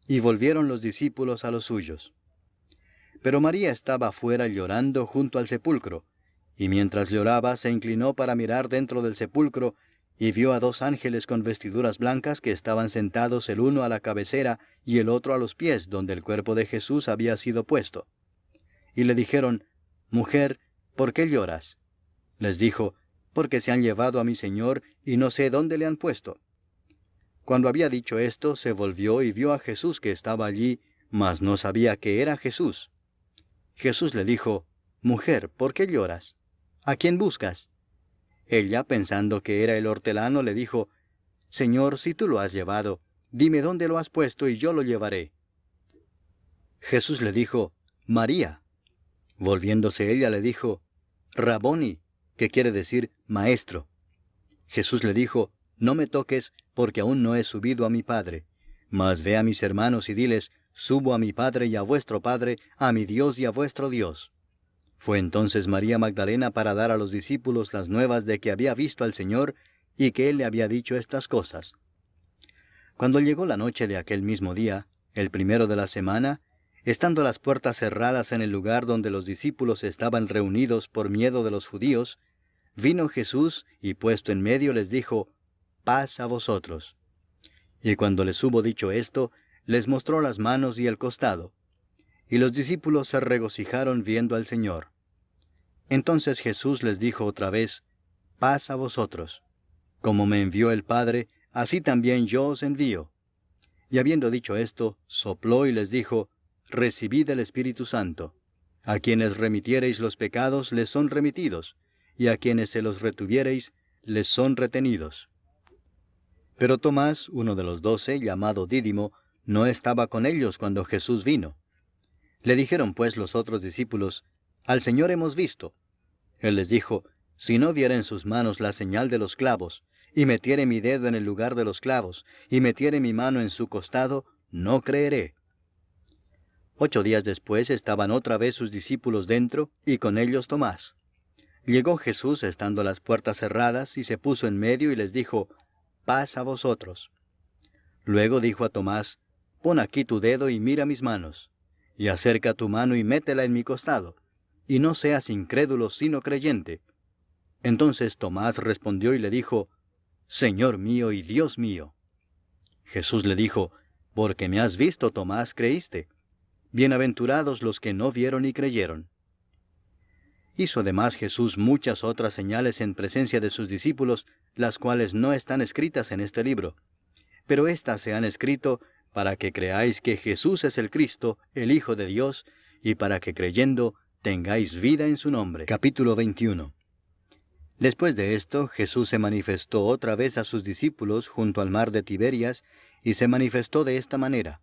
Y volvieron los discípulos a los suyos. Pero María estaba afuera llorando junto al sepulcro, y mientras lloraba se inclinó para mirar dentro del sepulcro, y vio a 2 ángeles con vestiduras blancas que estaban sentados el uno a la cabecera y el otro a los pies, donde el cuerpo de Jesús había sido puesto. Y le dijeron, Mujer, ¿por qué lloras? Les dijo, Porque se han llevado a mi Señor, y no sé dónde le han puesto. Cuando había dicho esto, se volvió y vio a Jesús que estaba allí, mas no sabía que era Jesús. Jesús le dijo, Mujer, ¿por qué lloras? ¿A quién buscas? Ella, pensando que era el hortelano, le dijo, Señor, si tú lo has llevado, dime dónde lo has puesto y yo lo llevaré. Jesús le dijo, María. Volviéndose ella le dijo, Raboni, que quiere decir maestro. Jesús le dijo, no me toques, porque aún no he subido a mi Padre. Mas ve a mis hermanos y diles, subo a mi Padre y a vuestro Padre, a mi Dios y a vuestro Dios. Fue entonces María Magdalena para dar a los discípulos las nuevas de que había visto al Señor y que Él le había dicho estas cosas. Cuando llegó la noche de aquel mismo día, el primero de la semana, estando las puertas cerradas en el lugar donde los discípulos estaban reunidos por miedo de los judíos, vino Jesús y puesto en medio les dijo, paz a vosotros. Y cuando les hubo dicho esto, les mostró las manos y el costado. Y los discípulos se regocijaron viendo al Señor. Entonces Jesús les dijo otra vez, paz a vosotros. Como me envió el Padre, así también yo os envío. Y habiendo dicho esto, sopló y les dijo, recibid el Espíritu Santo. A quienes remitiereis los pecados les son remitidos, y a quienes se los retuviereis les son retenidos. Pero Tomás, uno de los 12, llamado Dídimo, no estaba con ellos cuando Jesús vino. Le dijeron pues los otros discípulos, al Señor hemos visto. Él les dijo, si no viera en sus manos la señal de los clavos, y metiere mi dedo en el lugar de los clavos, y metiere mi mano en su costado, no creeré. 8 días después estaban otra vez sus discípulos dentro, y con ellos Tomás. Llegó Jesús estando las puertas cerradas, y se puso en medio y les dijo, paz a vosotros. Luego dijo a Tomás, pon aquí tu dedo y mira mis manos, y acerca tu mano y métela en mi costado, y no seas incrédulo sino creyente. Entonces Tomás respondió y le dijo, Señor mío y Dios mío. Jesús le dijo, porque me has visto, Tomás, creíste. Bienaventurados los que no vieron y creyeron. Hizo además Jesús muchas otras señales en presencia de sus discípulos, las cuales no están escritas en este libro. Pero éstas se han escrito para que creáis que Jesús es el Cristo, el Hijo de Dios, y para que creyendo tengáis vida en su nombre. Capítulo 21. Después de esto, Jesús se manifestó otra vez a sus discípulos junto al mar de Tiberias, y se manifestó de esta manera.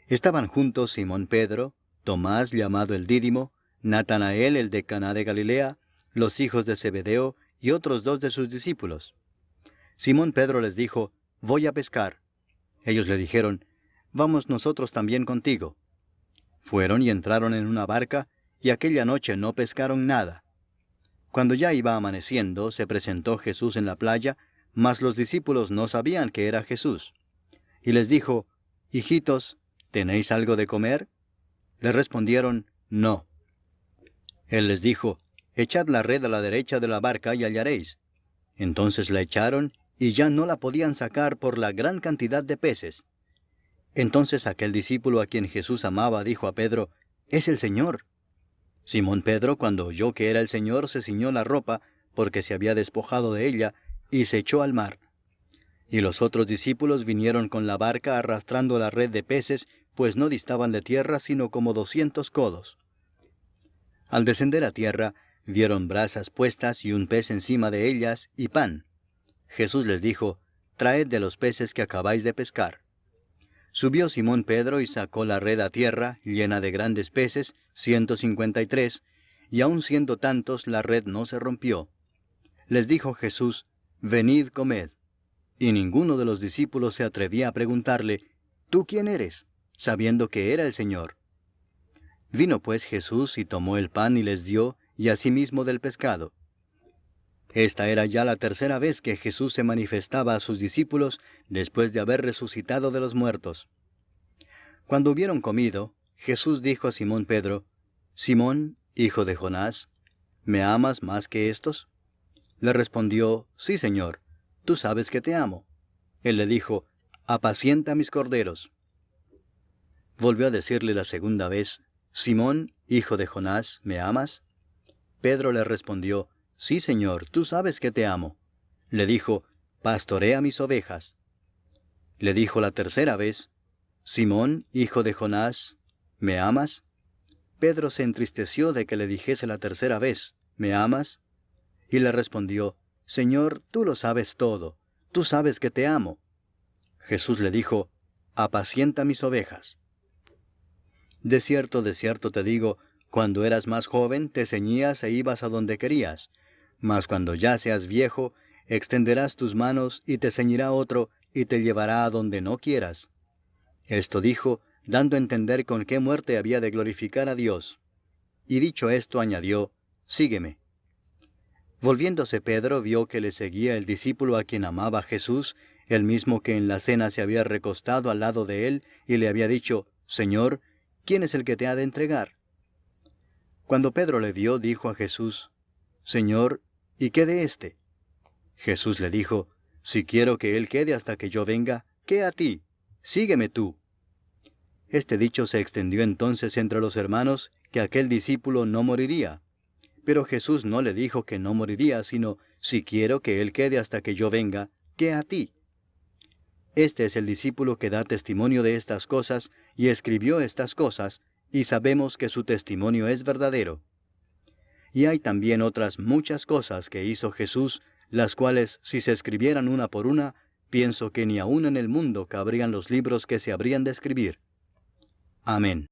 Estaban juntos Simón Pedro, Tomás llamado el Dídimo, Natanael el de Caná de Galilea, los hijos de Zebedeo y otros 2 de sus discípulos. Simón Pedro les dijo, voy a pescar. Ellos le dijeron, vamos nosotros también contigo. Fueron y entraron en una barca, y aquella noche no pescaron nada. Cuando ya iba amaneciendo, se presentó Jesús en la playa, mas los discípulos no sabían que era Jesús. Y les dijo, hijitos, ¿tenéis algo de comer? Le respondieron, no. Él les dijo, echad la red a la derecha de la barca y hallaréis. Entonces la echaron, y ya no la podían sacar por la gran cantidad de peces. Entonces aquel discípulo a quien Jesús amaba dijo a Pedro, es el Señor. Simón Pedro, cuando oyó que era el Señor, se ciñó la ropa, porque se había despojado de ella, y se echó al mar. Y los otros discípulos vinieron con la barca arrastrando la red de peces, pues no distaban de tierra sino como 200 codos. Al descender a tierra, vieron brasas puestas y un pez encima de ellas, y pan. Jesús les dijo, traed de los peces que acabáis de pescar. Subió Simón Pedro y sacó la red a tierra, llena de grandes peces, 153, y aun siendo tantos, la red no se rompió. Les dijo Jesús, venid, comed. Y ninguno de los discípulos se atrevía a preguntarle, ¿tú quién eres?, sabiendo que era el Señor. Vino pues Jesús y tomó el pan y les dio, y asimismo del pescado. Esta era ya la tercera vez que Jesús se manifestaba a sus discípulos después de haber resucitado de los muertos. Cuando hubieron comido, Jesús dijo a Simón Pedro, Simón, hijo de Jonás, ¿me amas más que estos? Le respondió, sí, Señor, tú sabes que te amo. Él le dijo, apacienta mis corderos. Volvió a decirle la segunda vez, Simón, hijo de Jonás, ¿me amas? Pedro le respondió, sí, Señor, tú sabes que te amo. Le dijo, pastorea mis ovejas. Le dijo la tercera vez, Simón, hijo de Jonás, ¿me amas? Pedro se entristeció de que le dijese la tercera vez, ¿me amas? Y le respondió, Señor, tú lo sabes todo, tú sabes que te amo. Jesús le dijo, apacienta mis ovejas. De cierto te digo, cuando eras más joven te ceñías e ibas a donde querías, mas cuando ya seas viejo, extenderás tus manos y te ceñirá otro y te llevará a donde no quieras. Esto dijo, dando a entender con qué muerte había de glorificar a Dios. Y dicho esto añadió, sígueme. Volviéndose Pedro vio que le seguía el discípulo a quien amaba Jesús, el mismo que en la cena se había recostado al lado de él y le había dicho, Señor, ¿quién es el que te ha de entregar? Cuando Pedro le vio, dijo a Jesús, Señor, ¿y qué de éste? Jesús le dijo, si quiero que él quede hasta que yo venga, ¿qué a ti? Sígueme tú. Este dicho se extendió entonces entre los hermanos, que aquel discípulo no moriría. Pero Jesús no le dijo que no moriría, sino, si quiero que él quede hasta que yo venga, ¿qué a ti? Este es el discípulo que da testimonio de estas cosas, y escribió estas cosas, y sabemos que su testimonio es verdadero. Y hay también otras muchas cosas que hizo Jesús, las cuales, si se escribieran una por una, pienso que ni aun en el mundo cabrían los libros que se habrían de escribir. Amén.